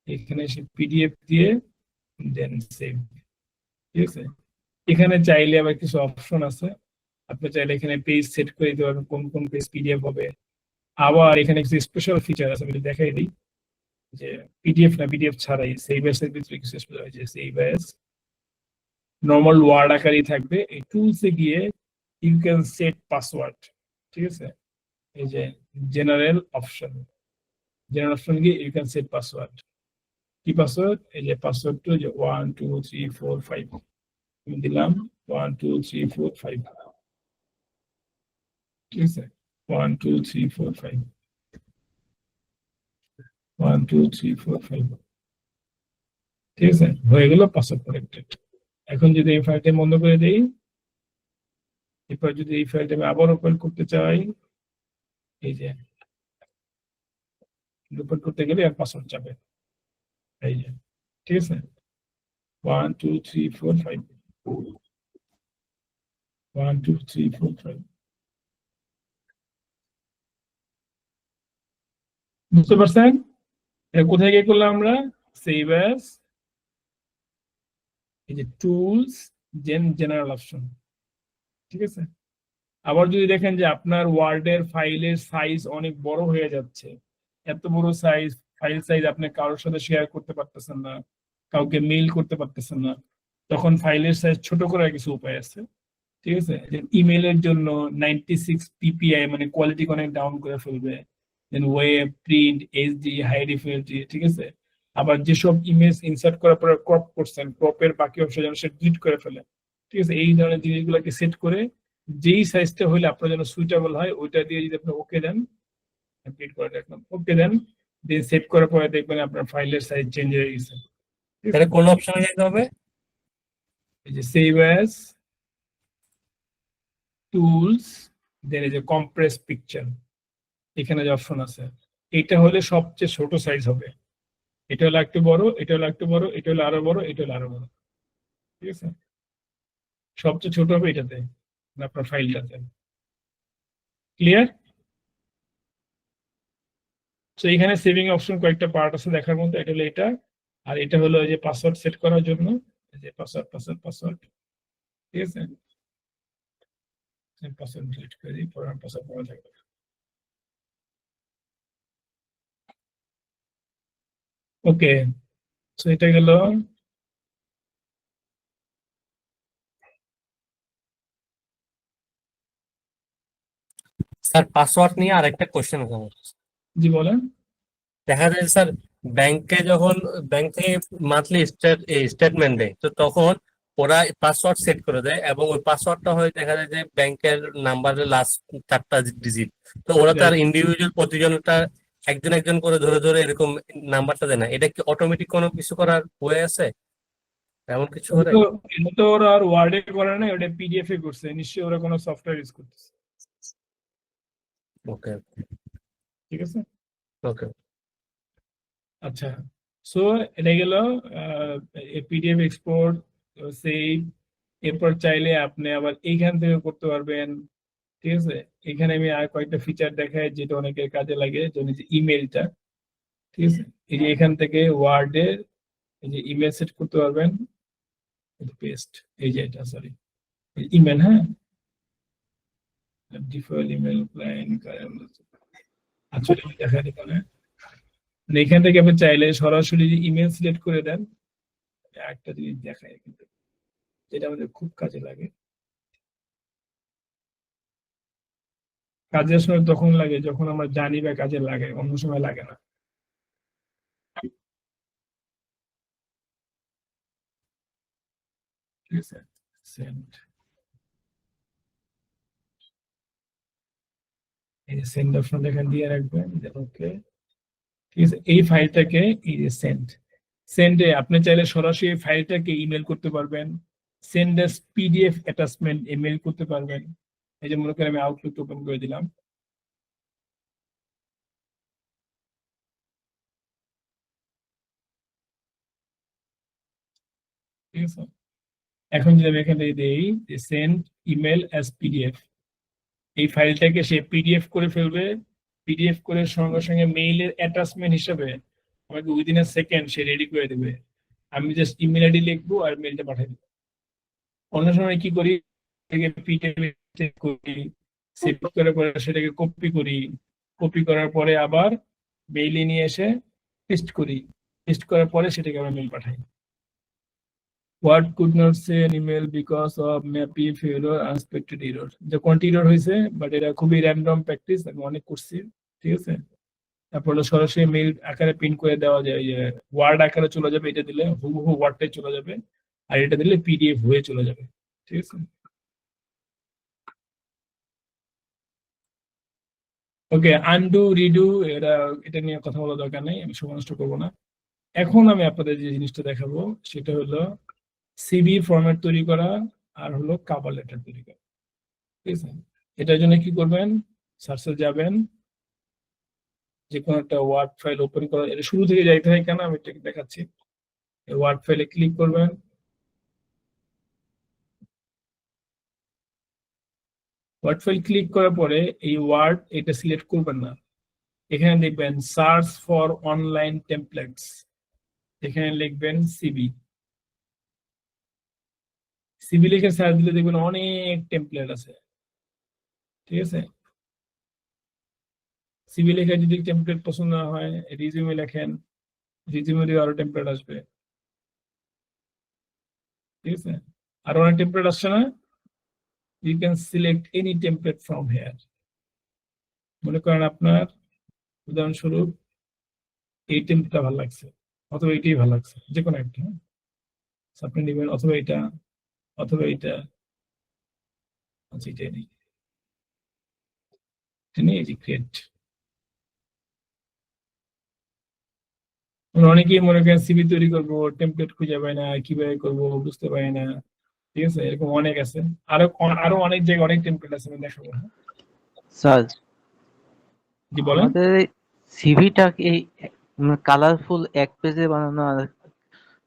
এখানে এসে পিডিএফ দিয়ে দেন সেভ, ঠিক আছে? এখানে চাইলে আবার কিছু অপশন আছে, আপনি চাইলে এখানে পেজ সেট করে দিতে পারবেন, কোন কোন পেজ পিডিএফ হবে। আবার এখানে কিছু স্পেশাল ফিচার আছে, আমি দেখাই দিই, যে পিডিএফ না, পিডিএফ ছাড়াই সেভ অ্যাজ এর ভিতরে কিছু স্পেশাল আছে, সেভ অ্যাজ নরমাল ওয়ার্ড আকারই থাকবে। এই টুলসে গিয়ে ইউ ক্যান সেট পাসওয়ার্ড, ঠিক আছে? এই যে জেনারেল অপশন গিয়ে ইউ ক্যান সেট পাসওয়ার্ড। কি পাসওয়ার্ড? এই যে পাসওয়ার্ড টু যে 1 2 3 4 5 আমি দিলাম 1 2 3 4 5, ঠিক আছে? 1 2 3 4 5 1 2 3 4 5, ঠিক আছে? হয়ে গেল পাসওয়ার্ড কানেক্টেড। এখন যদি এই ফাইলটা বন্ধ করে দেই, এরপর যদি এই ফাইলটা আমি আবার ওপেন করতে চাই, এই যে ওপেন করতে গেলে আর পাসওয়ার্ড যাবে, এই যে, ঠিক আছে? 1 2 3 4 5 1 2 3 4 5, বুঝতে পারছেন? এটা কোথায় গিয়ে করলাম আমরা? সেভ অ্যাজ, এই যে টুলস, জেনারেল অপশন, ঠিক আছে। আবার যদি দেখেন যে আপনার ওয়ার্ডের ফাইলের সাইজ অনেক বড় হয়ে যাচ্ছে, এত বড় সাইজ, ফাইল সাইজ আপনি কারোর সাথে শেয়ার করতে পারতেছেন না, কাউকে মেইল করতে পারতেছেন না, তখন ফাইলের সাইজ ছোট করার কিছু উপায় আছে, ঠিক আছে। যে ইমেলের জন্য 96 PPI মানে কোয়ালিটি অনেক ডাউন করে ফেলবে, দেন ওয়েব, প্রিন্ট, এইচডি, হাই ডিফিনিটি, ঠিক আছে। আবার যেসব ইমেজ ইনসার্ট করার পরে ক্রপ করছেন, ক্রপের বাকি অংশ যেন সে ডিলিট করে ফেলে, ঠিক আছে। এই ধরনের জিনিসগুলোকে সেট করে যেই সাইজটা হইলে আপনার জন্য সুইটেবল হয় ওইটা দিয়ে যদি আপনি ওকে দেন, আপডেট করে রাখলাম, ওকে দেন, দেন সেভ করার পরে দেখবেন আপনার ফাইলের সাইজ চেঞ্জ হয়ে গেছে। তাহলে কোন অপশনে যেতে হবে? এই যে সেভ অ্যাজ, টুলস, দেন এই যে কম্প্রেস পিকচার, এখানে যে অপশন আছে, এটা হলে সবচেয়ে ছোট সাইজ হবে, এটা হলো একটু বড়, এটা হলো একটু বড়, এটা হলো আরো বড়, এটা হলো আরো বড়, ঠিক আছে। সবচেয়ে ছোট হবে এটাতে, আপনার ফাইলটাতে। ক্লিয়ার? তো এখানে সেভিং অপশন কয়েকটা পার্ট আছে দেখার মতো, এটা হলো এটা, আর এটা হলো এই যে পাসওয়ার্ড সেট করার জন্য, এই যে পাসওয়ার্ড পাসওয়ার্ড পাসওয়ার্ড, ঠিক আছে। পাসওয়ার্ড ডিলিট করে দিই, পরে পাসওয়ার্ড মনে থাকবে। ওকে, তো এটা গেল। স্যার পাসওয়ার্ড নিয়ে আরেকটা কোশ্চেন আছে আমার। জি বলেন। দেখা যায় স্যার ব্যাংকে যখন ব্যাংক থেকে মান্থলি স্টেটমেন্ট দেয়, তো তখন ওরা পাসওয়ার্ড সেট করে দেয় এবং ওই পাসওয়ার্ডটা হয় দেখা যায় যে ব্যাংকের নাম্বারের লাস্ট 4টা ডিজিট। তো ওরা তার ইন্ডিভিজুয়াল প্রতিজনটা একজন একজন করে ধরে ধরে এরকম নাম্বারটা দেয় না, এটা কি অটোমেটিক কোনো কিছু করার ওয়ে আছে, এমন কিছু করে? এটা তো ওরা আর ওয়ার্ডে করে না, ওটা পিডিএফ এ করছে, নিশ্চয়ই ওরা কোনো সফটওয়্যার ইউজ করতেছে, ওকে ঠিক আছে। ওকে। আচ্ছা, সো এটা গেল পিডিএফ এক্সপোর্ট, সেভ। এরপর চাইলে আপনি আবার এইখান থেকে করতে পারবেন, ঠিক আছে। এখানে আমি আর কয়েকটা ফিচার দেখাই যেটা অনেকের কাজে লাগে, যেমন যে ইমেলটা, ঠিক আছে। এই যে এখান থেকে ওয়ার্ডে এই যে ইমেল সেট করতে পারবেন, পেস্ট, এই যে এটা সরি ইমেল, হ্যাঁ, ডিফল্ট ইমেল ক্লায়েন্ট, আচ্ছা আমি দেখাই এখানে, মানে এখান থেকে আপনি চাইলে সরাসরি ইমেল সিলেক্ট করে দেন। একটা জিনিস দেখায় কিন্তু যেটা আমাদের খুব কাজে লাগে, কাজের সময় তখন লাগে যখন আমরা জানি বা কাজে লাগে, অন্য সময় লাগে না। ঠিক আছে, সেন্ড, এই যে সেন্ড অপশন এখানে দিয়ে রাখবেন, ওকে, ঠিক আছে। এই ফাইলটাকে এই যে সেন্ডে আপনি চাইলে সরাসরি ফাইলটাকে ইমেল করতে পারবেন, send S PDF attachment email করতে পারবেন। এই যে মনে করেন আমি আউটলুক ওপেন করে দিলাম, ঠিক আছে। এখন যদি আমি এখানে দিই যে সেন্ড ইমেল অ্যাজ পিডিএফ, এই ফাইলটাকে সে পিডিএফ করে ফেলবে, পিডিএফ করে সঙ্গে সঙ্গে মেইলের অ্যাটাচমেন্ট হিসেবে আমাকে within a second say ready করে দেবে। আমি জাস্ট ইমেল আইডি লিখবো আর মেইলটা পাঠিয়ে দেবো। অন্য সময় কি করি, পিডিএফ করি, সেভ করার পরে সেটাকে কপি করি, কপি করার পরে আবার মেইলে নিয়ে এসে পেস্ট করি, পেস্ট করার পরে সেটাকে আমরা মেইল পাঠাই। What could not say an email because of maybe failure unexpected error, যে কোনটি এরর হয়েছে, বাট এটা খুবই র্যান্ডম প্র্যাকটিস, আমি অনেক করছি, ঠিক আছে। তারপর হলো সরাসরি মেইল আকারে প্রিন্ট করে দেওয়া যায়, যে ওয়ার্ড আকারে চলে যাবে, এটা দিলে হুবহু ওয়ার্ডটাই চলে যাবে, আর এটা দিলে পিডিএফ হয়ে চলে যাবে, ঠিক আছে। ওকে, আনডু রিডু এটা নিয়ে কথা বলা দরকার নেই, আমি সময় নষ্ট করবো না। এখন আমি আপনাদের যে জিনিসটা দেখাবো সেটা হলো সিভি ফরম্যাট তৈরি করা আর হলো কভার লেটার তৈরি করা, ঠিক আছে। এটার জন্য কি করবেন, সার্চে যাবেন, যে কোনো একটা ওয়ার্ড ফাইল ওপেন করা, এটা শুরু থেকে যাইতে হয় কেন আমি এটাকে দেখাচ্ছি। ওয়ার্ড ফাইলে ক্লিক করবেন, ওয়ার্ড ফাইল ক্লিক করার পরে এই ওয়ার্ড এটা সিলেক্ট করবেন না, এখানে দেখবেন সার্চ ফর অনলাইন টেমপ্লেটস, এখানে লিখবেন সিবি। সিবি লিখে সার্চ দিলে দেখবেন অনেক টেমপ্লেট আছে, ঠিক আছে। সিবি লিখে যদি টেমপ্লেট পছন্দ না হয়, রিজিউমে লেখেন, রিজিউমে আরো টেমপ্লেট আসবে, ঠিক আছে। আরো অনেক টেমপ্লেট আসছে না, you can select any template from here. মনে করেন আপনার উদাহরণস্বরূপ এই টেমপ্লেটটা ভালো লাগছে, অথবা এইটাই ভালো লাগছে, যে কোনো একটা, হ্যাঁ? আপনি নেবেন, অথবা এটা, অথবা এটা, আচ্ছা এটাই নেই, এটা নিয়ে এই যে ক্রিয়েট। অনেকেই মনে করেন সিভি তৈরি করবো, টেমপ্লেট খুঁজে পাই না, কিভাবে করবো বুঝতে পারি না, ঠিক আছে, এরকম অনেক আছে। আরো অনেক জায়গায় অনেক টেমপ্লেট আছে, আমি দেখাবো, হ্যাঁ? স্যার জি বলেন। আমাদের সিভিটা এই কালারফুল এক পেজে বানানো, আর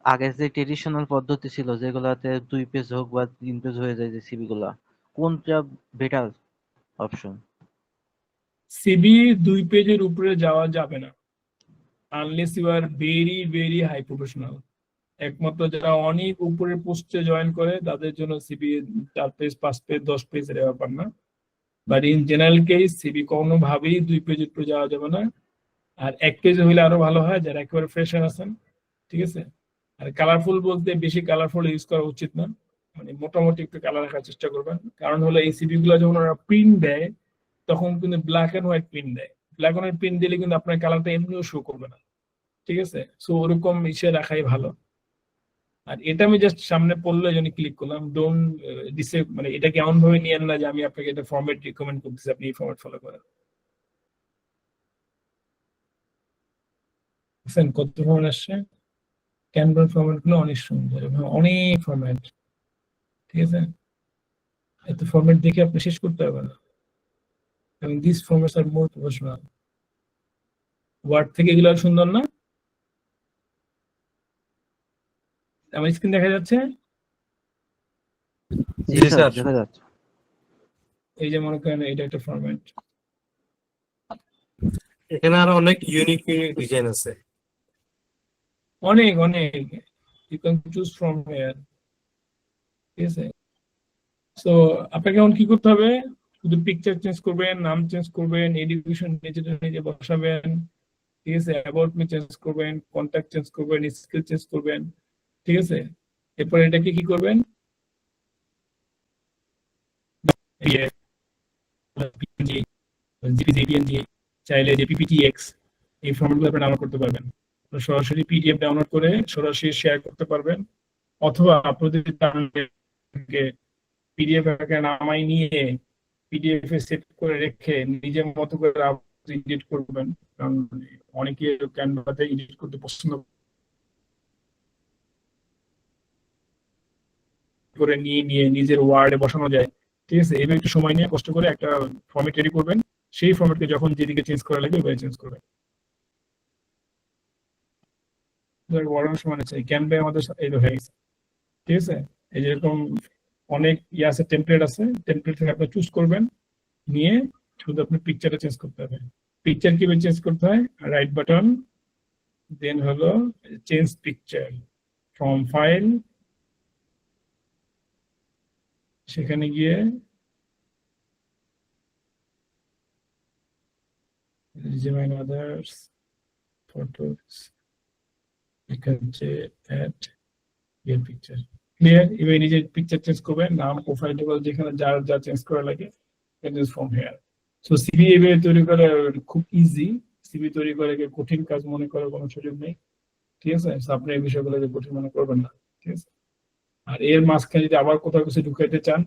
আগের যে ট্রেডিশনাল পদ্ধতি ছিল যেগুলাতে 2 পেজ হোক বা 3 পেজ হয়ে যায় যে সিভি গুলা, কোনটা বেটার অপশন? সিভি 2 পেজের উপরে যাওয়া যাবে না, unless you are very very high professional. একমাত্র যারা অনেক উপরের পোস্টে জয়েন করে তাদের জন্য সিভি 4 পেজ 5 পেজ 10 পেজের ব্যাপার না, but in general case CV কোনোভাবেই 2 পেজের উপরে যাওয়া যাবে না। আর 1 পেজ হইলে আরো ভালো হয়, যারা একেবারে ফ্রেশার আছেন, ঠিক আছে। আর কালারফুল বলতে বেশি কালারফুল ইউজ করা উচিত না, মানে মোটামুটি একটু কালার রাখার চেষ্টা করবেন। কারণ হলো এই সিভি গুলো যখন ওরা প্রিন্ট দেয় তখন কিন্তু ব্ল্যাক এন্ড হোয়াইট প্রিন্ট দেয়, ব্ল্যাক এন্ড হোয়াইট প্রিন্ট দিলে কিন্তু আপনার কালারটা এমনিও শো করবে না, ঠিক আছে। সো ওরকম ইসে রাখাই ভালো। আর এটা আমি জাস্ট সামনে পড়লো এই জন্য ক্লিক করলাম, ডোন্ট মানে এটাকে এমন ভাবে নিয়েন না যে আমি আপনাকে এটা ফরম্যাট রিকমেন্ড করতেছি আপনি এই ফরম্যাট ফলো করেন। বুঝছেন কত ফরম্যাট আসছে? ক্যানভা ফরম্যাট গুলো অনেক সুন্দর এবং অনেক ফরম্যাট, ঠিক আছে। এত ফরম্যাট দেখে আপনি শেষ করতে পারবেন না, এবং this formats are more professional. Word থেকে এগুলো আর সুন্দর না? আমার স্ক্রিন দেখা যাচ্ছে? জি জি স্যার, স্যার। দেখা যাচ্ছে। এই যে মনে করেন এটা একটা ফরম্যাট, এখানে আরো অনেক ইউনিক ইউনিক ডিজাইন আছে। অনেক অনেক, you can choose from here, ঠিক আছে। সো আপনাকে এখন কি করতে হবে, শুধু পিকচার চেঞ্জ করবেন, নাম চেঞ্জ করবেন, এডুকেশন নিজে বসাবেন, ঠিক আছে, অ্যাবাউট মি চেঞ্জ করবেন, কন্ট্যাক্ট চেঞ্জ করবেন, স্কিল চেঞ্জ করবেন, ঠিক আছে। এরপর এটাকে কি করবেন, জেপিজি চাইলে যে পিপিটিএক্স এই ফর্মেটগুলো আপনি ডাউনলোড করতে পারবেন, সরাসরি পিডিএফ ডাউনলোড করে সরাসরি শেয়ার করতে পারবেন, অথবা আপনি যদি পিডিএফ নামাই নিয়ে পিডিএফ এ সেভ করে রেখে নিজের মতো করে এডিট করবেন, কারণ অনেকে ক্যানভাতে এডিট করতে পছন্দ করে নিয়ে নিজের ওয়ার্ডে বসানো যায়, ঠিক আছে। এবার একটু সময় নিয়ে কষ্ট করে একটা ফরম্যাট রেডি করবেন, সেই ফরম্যাটকে যখন যেদিকে চেঞ্জ করা লাগে ওইভাবে চেঞ্জ করবেন। বড় সময় চাই ক্যানভা আমাদের এই হয়ে গেছে, ঠিক আছে। এই যেরকম অনেক আছে, টেমপ্লেট আছে, টেমপ্লেট থেকে আপনি চুজ করবেন, নিয়ে শুধু আপনি পিকচারটা চেঞ্জ করতে হবে। পিকচার কিভাবে চেঞ্জ করতে হয়, রাইট বাটন, দেন হলো চেঞ্জ পিকচার, ফ্রম ফাইল, সেখানে গিয়ে রিজিউম আদার্স ফটোস, এখানে অ্যাড ইউর পিকচার, ক্লিয়ার। এবার নিজের পিকচার চেঞ্জ করবেন, নাম, প্রোফাইল টেবল যেখানে যা চেঞ্জ করা লাগে ফ্রম হেয়ার। সো সিভি এভাবে তৈরি করা খুব ইজি, সিভি তৈরি করে কঠিন কাজ মনে করার কোনো সুযোগ নেই, ঠিক আছে। আপনি এই বিষয়গুলোকে কঠিন মনে করবেন না, ঠিক আছে। আর এর মাঝখানে যদি আবার কোথাও কিছু ঢুকাইতে চান,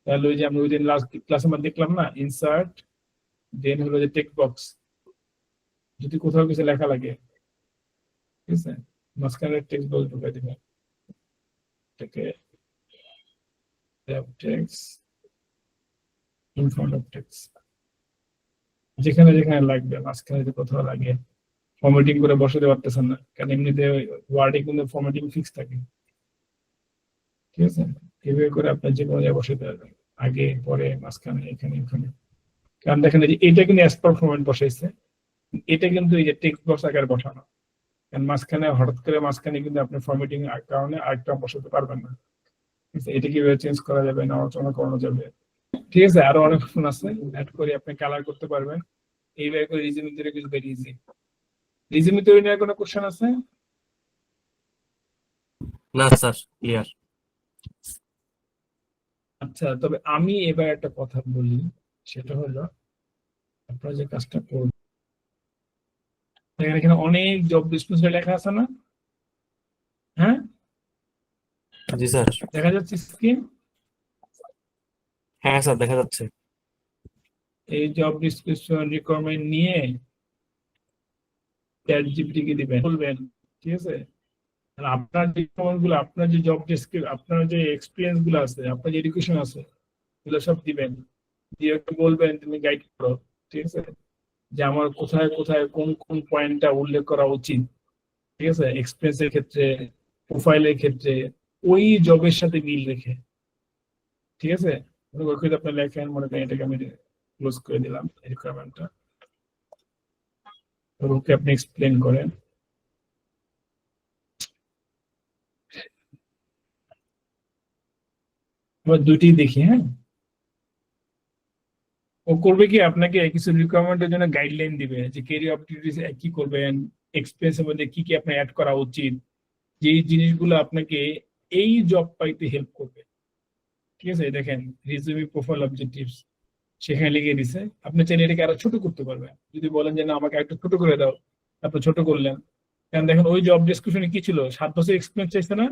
তাহলে ওই যে আমরা ওই দিন লাস্ট ক্লাসে আমরা দেখলাম না, ইনসার্ট, দেন হলো যে টেক্সট বক্স, যদি কোথাও কিছু লেখা লাগে, ঠিক আছে, মাঝখানে টেক্সট বক্স ঢুকাই দিবেন, এটাকে text in front of text, যেখানে যেখানে লাগবে, মাঝখানে যদি কোথাও লাগে, ফরম্যাটিং করে বসাতে পারতেছেন না, কারণ এমনিতে ওয়ার্ডে কিন্তু ফরম্যাটিং ফিক্স থাকে, ঠিক আছে। এভাবে করে আপনার যে কোনো জায়গায় বসাতে পারবেন, আগে পরে মাঝখানে এখানে ওখানে। কারণ দেখেন যে এটা কিন্তু অ্যাজ পার ফরম্যাট বসাইছে, এটা কিন্তু এই যে টেক্সট বক্স আকারে বসানো, কারণ মাঝখানে কিন্তু আপনি ফরম্যাটিং কারণে আরেকটা বসাতে পারবেন না। ঠিক আছে? এটা কিভাবে চেঞ্জ করা যাবে, নাড়াচাড়া করানো যাবে, ঠিক আছে? আরো অনেক অপশন আছে, অ্যাড করে আপনি কালার করতে পারবেন। এইভাবে করে রিজিউমি তৈরি কিন্তু ভেরি ইজি। রিজিউমি তৈরি নিয়ে কোনো কোশ্চেন আছে? না স্যার, ক্লিয়ার। আচ্ছা, তবে আমি এবার একটা কথা বলি, সেটা হলো আপনারা যে কাজটা করবেন, এখানে অনেক জব ডিসক্রিপশন লেখা আছে না? হ্যাঁ, জি স্যার। দেখা যাচ্ছে স্ক্রিন। হ্যাঁ স্যার, দেখা যাচ্ছে। এই জব ডিসক্রিপশন রিকোয়ারমেন্ট নিয়ে চ্যাট জিপিটি কে দিবেন, বলবেন, ঠিক আছে? আর আপনার যে requirement গুলো, আপনার যে জব ডেসক্রিপশন, আপনার যে এক্সপিরিয়েন্স গুলো আছে, আপনার যে এডুকেশন আছে, এগুলো সব দিবেন, দিয়ে ওকে বলবেন তুমি গাইড করো, ঠিক আছে? যে আমার কোথায় কোথায় কোন কোন পয়েন্টটা উল্লেখ করা উচিত, ঠিক আছে, এক্সপিরিয়েন্সের ক্ষেত্রে, প্রোফাইলের ক্ষেত্রে, ওই জবের সাথে মিল রেখে, ঠিক আছে? ওকে আপনি লেখেন, মনে করেন এটাকে আমি ক্লোজ করে দিলাম রিকোয়ারমেন্টটা, ওকে আপনি এক্সপ্লেন করেন। এবার দুইটি দেখি, হ্যাঁ। ও করবে কি, আপনাকে কিছু রিকোয়ারমেন্টের জন্য গাইডলাইন দিবে যে কেরিয়ার অপরচুনিটিস কি করবেন, এক্সপিরিয়েন্সের মধ্যে কি কি আপনার অ্যাড করা উচিত, যেই জিনিসগুলো আপনাকে এই জব পাইতে হেল্প করবে, ঠিক আছে? দেখেন, রিজিউমি প্রোফাইল অবজেক্টিভস সেখানে লিখে দিছে। আপনি চাইলে এটাকে আরো ছোট করতে পারবেন, যদি বলেন যে না আমাকে একটু ছোট করে দাও, আপনি ছোট করলেন। কারণ দেখেন ওই জব ডেসক্রিপশনে কি ছিল, 7 বছর এক্সপিরিয়েন্স চাইছে না,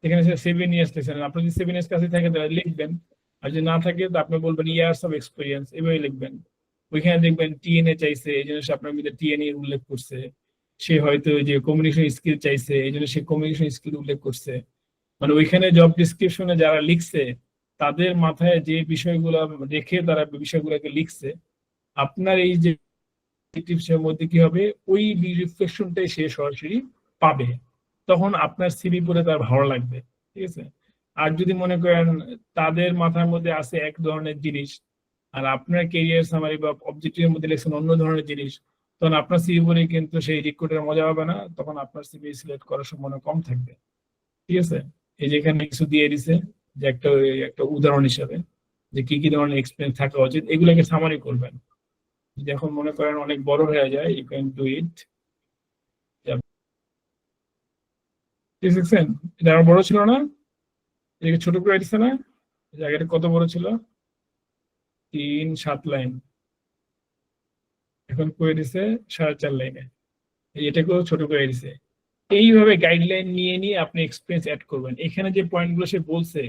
এখানে 7 ইয়ার্স চাইছেন। আপনি যদি 7 ইয়ার্স কাছে থাকে তাহলে লিখবেন, আর যদি না থাকে তো আপনি বলবেন ইয়ার্স অফ এক্সপিরিয়েন্স, এভাবে লিখবেন। ওইখানে দেখবেন টিএনএ চাইছে, এই জন্য সে আপনার মধ্যে টিএনএ উল্লেখ করছে। সে হয়তো ওই যে কমিউনিকেশন স্কিল চাইছে, এই জন্য সে কমিউনিকেশন স্কিল উল্লেখ করছে। মানে ওইখানে জব ডিসক্রিপশনে যারা লিখছে, তাদের মাথায় যে বিষয়গুলো রেখে তারা বিষয়গুলোকে লিখছে, আপনার এই যে টিপসের মধ্যে কি হবে, ওই রিফ্লেকশনটাই সে সরাসরি পাবে। তখন আপনার সিভি পড়ে তার ভালো লাগবে, ঠিক আছে? আর যদি মনে করেন তাদের মাথার মধ্যে আছে এক ধরনের জিনিস, আর আপনার কেরিয়ার সামারি বা অবজেক্টিভের মধ্যে লিখছেন অন্য ধরনের জিনিস, তখন আপনার সিভি পড়ে কিন্তু সেই রিক্রুটার মজা হবে না, তখন আপনার সিভি সিলেক্ট করার সম্ভাবনা কম থাকবে, ঠিক আছে? এই যে এখানে কিছু দিয়ে দিছে, যে একটা উদাহরণ হিসাবে যে কি কি ধরনের এক্সপিরিয়েন্স থাকা উচিত, এগুলোকে সামারি করবেন। যদি এখন মনে করেন অনেক বড় হয়ে যায়, ইউ ক্যান ডু ইট। দেখছেন, এটা আরো বড় ছিল না, এটাকে ছোট করে দিচ্ছে না? জায়গাটা কত বড় ছিল, 3-7 লাইন, এখন করে দিছে 4.5 লাইনে। এটাকেও ছোট করে দিছে। এইভাবে গাইডলাইন নিয়ে নিয়ে আপনি এক্সপিরিয়েন্স অ্যাড করবেন। এখানে যে পয়েন্টগুলো সে বলছে,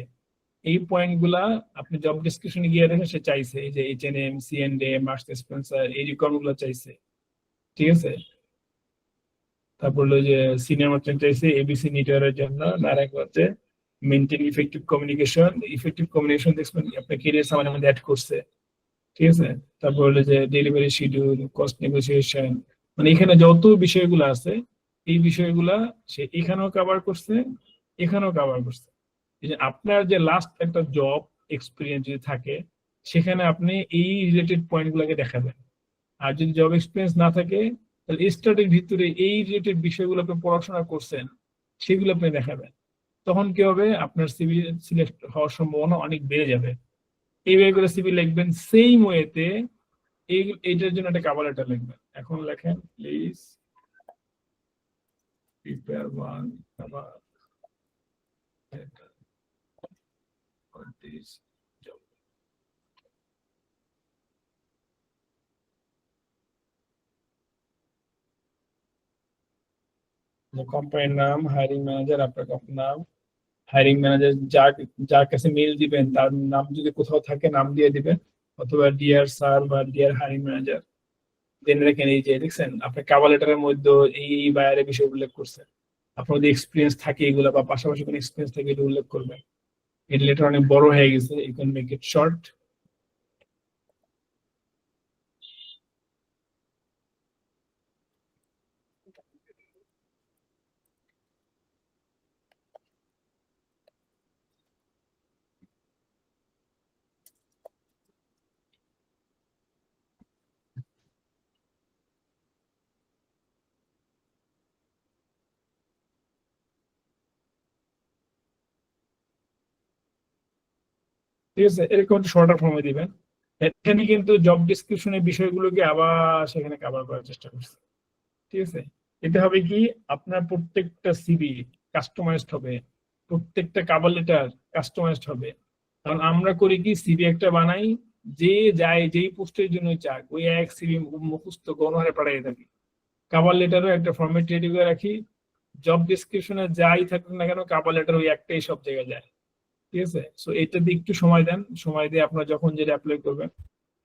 এই পয়েন্টগুলা আপনি জব ডেসক্রিপশনে গিয়ে দেখেন সে চাইছে, এই যে H&M, C&A, মার্কস স্পেন্সার, এই রিকোয়ারমেন্ট গুলো চাইছে, ঠিক আছে? তারপর হলো যে সিনিয়র মার্চেন্ট চাইছে এবিসি নিটওয়ারের জন্য, নারায়ণগঞ্জে মেনটেন ইফেক্টিভ কমিউনিকেশন দেখবেন আপনার কেরিয়ার সামানের মধ্যে অ্যাড করছে, ঠিক আছে? তারপর হলো যে ডেলিভারি শিডিউল, কস্ট নেগোসিয়েশন, মানে এখানে যত বিষয়গুলো আছে, এই বিষয়গুলা সে এখানেও কভার করছে, এখানেও কভার করছে। এই যে আপনার যে লাস্ট একটা জব এক্সপিরিয়েন্স যদি থাকে, সেখানে আপনি এই রিলেটেড পয়েন্ট গুলাকে দেখাবেন। আর যদি জব এক্সপিরিয়েন্স না থাকে, তাহলে স্টাডির ভিতরে এই রিলেটেড বিষয়গুলো আপনি পড়াশোনা করছেন, সেগুলো আপনি দেখাবেন। তখন কি হবে, আপনার সিভি সিলেক্ট হওয়ার সম্ভাবনা অনেক বেড়ে যাবে। এইভাবে করে সিভি লিখবেন সেম ওয়েতে। এইটার জন্য একটা কভার লেটার লিখবেন। এখন লেখেন, please prepare one cover letter for this job. কোম্পানির নাম, হায়ারিং ম্যানেজার, আপনার নাম, হায়ারিং ম্যানেজার যার কাছে মেইল দিবেন তার নাম যদি কোথাও থাকে নাম দিয়ে দিবেন, অথবা ডিয়ার স্যার বা ডিয়ার হায়ারিং ম্যানেজার। দেন রেখেন, এই যে দেখছেন আপনার কভার লেটারের মধ্যে এই বায়ারের বিষয় উল্লেখ করছে। আপনার যদি এক্সপিরিয়েন্স থাকে এগুলো, বা পাশাপাশি কোনো এক্সপিরিয়েন্স থাকে, এটা উল্লেখ করবেন। এই লেটার অনেক বড় হয়ে গেছে, you can make it short. ঠিক আছে, এরকম একটা শর্টার ফর্মে দিবেন। এখানে কিন্তু জব ডিসক্রিপশনের বিষয়গুলোকে আবার সেখানে কভার করার চেষ্টা করছি। ঠিক আছে, এতে হবে কি আপনার প্রত্যেকটা সিভি কাস্টমাইজড হবে, প্রত্যেকটা কভার লেটার কাস্টমাইজড হবে। কারণ আমরা করি কি, সিভি একটা বানাই, যে যায় যেই পোস্টের জন্য চাক ওই এক সিভি মুখস্থ গণহারে পাঠিয়ে থাকি। কভার লেটারও একটা ফরম্যাট রেডি করে রাখি, জব ডিসক্রিপশনে যাই থাকুক না কেন কভার লেটার ওই একটাই সব জায়গায় যায়। ঠিক আছে, সো এটা দিয়ে একটু সময় দেন, সময় দিয়ে আপনারা যখন যেটা অ্যাপ্লাই করবেন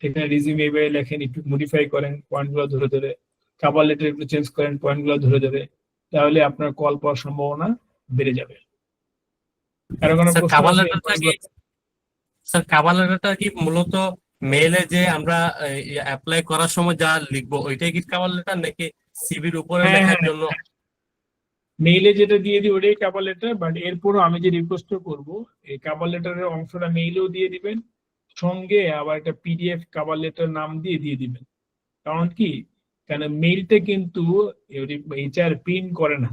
এখানে রিজিউমে এইভাবে লেখেন, একটু মডিফাই করেন পয়েন্টগুলো ধরে ধরে, কভার লেটার একটু চেঞ্জ করেন পয়েন্টগুলো ধরে ধরে, তাহলে আপনার কল পাওয়ার সম্ভাবনা বেড়ে যাবে। কারো কোনো স্যার প্রশ্ন কাভার আছে? লেটারটা কি স্যার কাভার লেটারটা কি মূলত মেইলে যে আমরা অ্যাপ্লাই করার সময় যা লিখবো ওইটাই কি কাভার লেটার, নাকি সিভির উপরে হ্যাঁ লেখার হ্যাঁ, জন্য? মেইলে যেটা দিয়ে দিই ওটাই কভার লেটার, বাট এরপরও আমি যে রিকোয়েস্ট করব এই কভার লেটারের অংশটা মেইলেও দিয়ে দিবেন, সঙ্গে আবার একটা পিডিএফ কভার লেটার নাম দিয়ে দিয়ে দিবেন। কারণ কি, কারণ মেইলটা কিন্তু এইচআর প্রিন্ট করে না।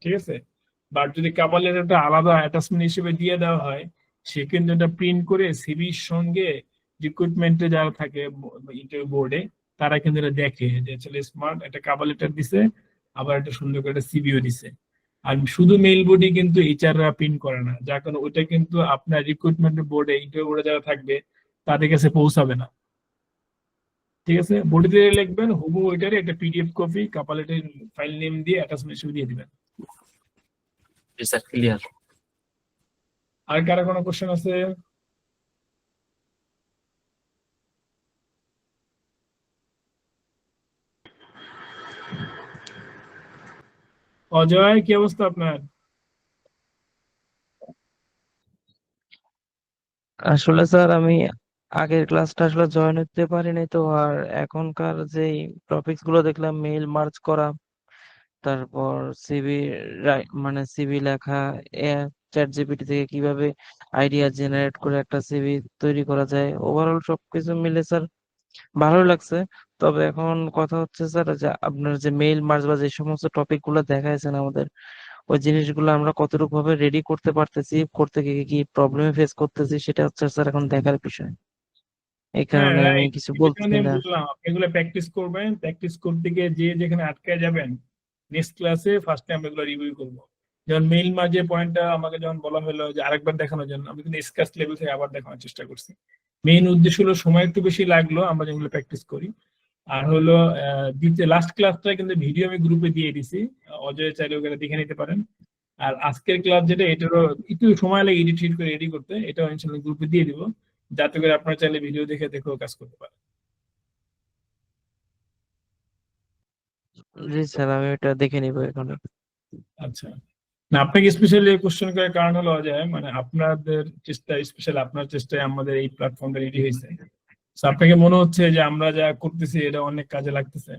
ঠিক আছে, বাট যদি কভার লেটারটা আলাদা অ্যাটাচমেন্ট হিসেবে দিয়ে দেওয়া হয়, সে কিন্তু এটা প্রিন্ট করে সিভির সঙ্গে রিক্রুটমেন্টে যারা থাকে ইন্টারভিউ বোর্ডে তারা কিন্তু এটা দেখে যে ছেলে স্মার্ট, একটা কভার লেটার দিছে, আবার একটা সুন্দর করে একটা সিভিও দিছে। আর শুধু মেইল বডি কিন্তু এইচআররা প্রিন্ট করে না, যার কারণে ওইটা কিন্তু আপনার রিক্রুটমেন্ট বোর্ডে ইন্টারভিউ বোর্ডে যারা থাকবে তাদের কাছে পৌঁছাবে না। ঠিক আছে, বডিতে লিখবেন হুবহু ওইটারে একটা PDF copy cover letter file name দিয়ে অ্যাটাচমেন্ট হিসেবে দিয়ে দিবেন। জি স্যার, ক্লিয়ার। আর কারো কোনো কোশ্চেন আছে? অজয়, কি অবস্থা আপনার? আসলে স্যার আমি আগের ক্লাসটা আসলে জয়েন হতে পারিনি তো, আর এখনকার যেই টপিকস গুলো দেখলাম, মেইল মার্জ করা, তারপর সিভি মানে সিভি লেখা, চ্যাট জিপিটি থেকে কিভাবে আইডিয়া জেনারেট করে একটা সিভি তৈরি করা যায়, ওভারঅল সবকিছু মিলে স্যার ভালোই লাগছে। তবে এখন কথা হচ্ছে স্যার যে আপনার যে মেইল মার্জ বা যে সমস্ত টপিক গুলো দেখাইছেন আমাদের, ওই জিনিসগুলো আমরা কতটুকু ভাবে রেডি করতে পারতেছি, করতে গিয়ে কি প্রবলেম ফেস করতেছি, সেটা হচ্ছে স্যার এখন দেখার বিষয়। এই হ্যাঁ কারণে আমি রাইট, কিছু যেখানে বলতেছি না। বললাম এগুলো প্র্যাকটিস করবেন, প্র্যাকটিস করতে গিয়ে যে যেখানে আটকে যাবেন নেক্সট ক্লাসে ফার্স্ট টাইম এগুলো রিভিউ করবো। যেমন মেইল মার্জে পয়েন্টটা আমাকে যখন বলা হলো যে আরেকবার দেখানোর জন্য, আমি কিন্তু স্কাচ লেভেল থেকে আবার দেখানোর চেষ্টা করছি। মেইন উদ্দেশ্য হলো সময় একটু বেশি লাগলো আমরা যেগুলো প্র্যাকটিস করি। আর হলো দ্বিতীয় লাস্ট ক্লাসটা কিন্তু ভিডিও আমি গ্রুপে দিয়ে দিছি, অজয় চাইলে ওখানে দেখে নিতে পারেন। আর আজকের ক্লাস যেটা, এটারও একটু সময় লাগে এডিট করে রেডি করতে, এটাও ইনশাল্লাহ গ্রুপে দিয়ে দিব, যাতে করে আপনারা চাইলে ভিডিও দেখে দেখেও কাজ করতে পারেন। জি স্যার, আমি এটা দেখে নিবো এখন। আচ্ছা, না আপনাকে স্পেশালি কোশ্চেন করার কারণ হলো যে মানে আপনাদের চেষ্টা, স্পেশাল আপনার চেষ্টায় আমাদের এই প্ল্যাটফর্মটা রেডি হয়েছে। So, আপনাকে মনে হচ্ছে যে আমরা যা করতেছি এটা অনেক কাজে লাগতেছে?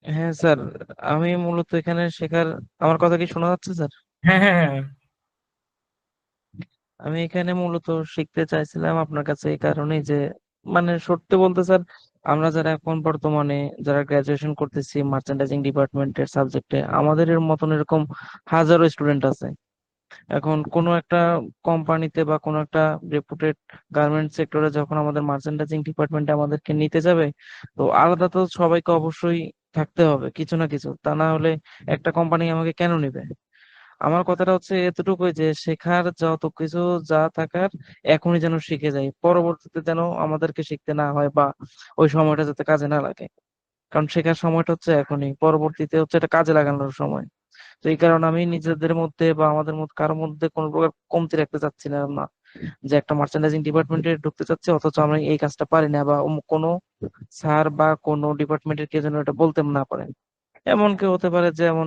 হ্যাঁ স্যার, আমি মূলত এখানে শেখার, আমার কথা কি শোনা যাচ্ছে স্যার? হ্যাঁ হ্যাঁ হ্যাঁ, আমি এখানে মূলত শিখতে চাইছিলাম আপনার কাছে এই কারণেই যে, মানে সত্যি বলতে স্যার, আমরা যারা এখন বর্তমানে যারা গ্রাজুয়েশন করতেছি মার্চেন্ডাইজিং ডিপার্টমেন্টের সাবজেক্টে, আমাদের এর মতন এরকম হাজারো স্টুডেন্ট আছে। এখন কোনো একটা কোম্পানিতে বা কোনো একটা রেপুটেড গার্মেন্ট সেক্টরে যখন আমাদের মার্চেন্ডাইজিং ডিপার্টমেন্টে আমাদেরকে নিতে যাবে, তো আলাদা তো সবাইকে অবশ্যই থাকতে হবে কিছু না কিছু, তা না হলে একটা কোম্পানি আমাকে কেন নিবে? আমার কথাটা হচ্ছে এতটুকুই যে শেখার যত কিছু যা থাকার এখনই যেন শিখে যাই, পরবর্তীতে যেন আমাদেরকে শিখতে না হয় বা ওই সময়টা যাতে কাজে না লাগে। কারণ শেখার সময়টা হচ্ছে এখনই, পরবর্তীতে হচ্ছে এটা কাজে লাগানোর সময়। তো এই কারণে আমি নিজেদের মধ্যে বা আমাদের মধ্যে কারোর মধ্যে কোনো প্রকার কমতি রাখতে চাচ্ছিলাম না, যে একটা মার্চেন্ডাইজিং ডিপার্টমেন্টে ঢুকতে চাচ্ছে অথচ আমি এই কাজটা পারি না, বা কোনো স্যার বা কোনো ডিপার্টমেন্টের কে যেন এটা বলতে না পারেন। এমন কেউ হতে পারে, যেমন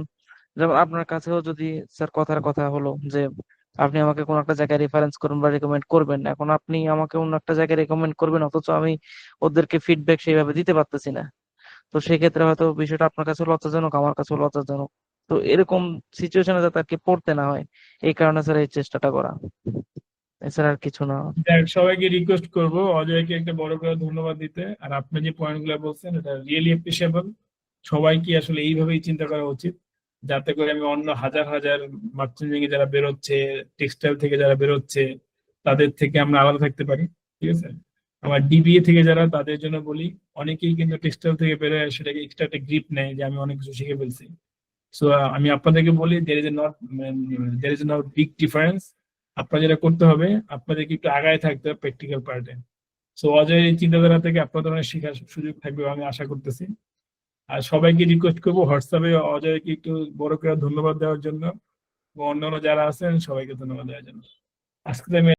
যেমন আপনার কাছেও যদি স্যার কথার কথা হলো যে আপনি আমাকে কোনো একটা জায়গায় রেফারেন্স করবেন বা রেকমেন্ড করবেন, এখন আপনি আমাকে অন্য একটা জায়গায় রেকমেন্ড করবেন অথচ আমি ওদেরকে ফিডব্যাক সেইভাবে দিতে পারতেছি না। তো সেক্ষেত্রে হয়তো বিষয়টা আপনার কাছে লজ্জাজনক, আমার কাছেও লজ্জাজনক। তো এরকম সিচুয়েশনে যাতে আর কি পড়তে না হয়, এই কারণে স্যার এই চেষ্টাটা করা, এছাড়া আর কিছু না। দেখ, সবাইকে রিকোয়েস্ট করবো অজয়কে একটা বড় করে ধন্যবাদ দিতে। আর আপনি যে পয়েন্ট গুলো বলছেন এটা রিয়েলি অ্যাপ্রিসিয়েবল, সবাইকে আসলে এইভাবেই চিন্তা করা উচিত। যাতে করে আমি অন্য হাজার হাজার মার্চেন্টিং এ যারা বেরোচ্ছে, টেক্সটাইল থেকে যারা বেরোচ্ছে, তাদের থেকে আমরা আলাদা থাকতে পারি। ঠিক আছে, আমার ডিবিএ থেকে যারা, তাদের জন্য বলি, অনেকেই কিন্তু টেক্সটাইল থেকে বেরোয় সেটাকে এক্সট্রা একটা গ্রিপ নেয় যে আমি অনেক কিছু শিখে ফেলছি। সো আমি আপনাদেরকে বলি there is not big difference. আপনার যেটা করতে হবে, আপনাদেরকে একটু আগায় থাকতে হবে প্র্যাকটিক্যাল পার্টে। সো অজয় এই চিন্তাধারা থেকে আপনাদের অনেক শেখার সুযোগ থাকবে আমি আশা করতেছি। আর সবাইকে রিকোয়েস্ট করবো হোয়াটসঅ্যাপে অজয়কে একটু বড় করে ধন্যবাদ দেওয়ার জন্য, এবং অন্যান্য যারা আছেন সবাইকে ধন্যবাদ দেওয়ার জন্য। আজকে আমি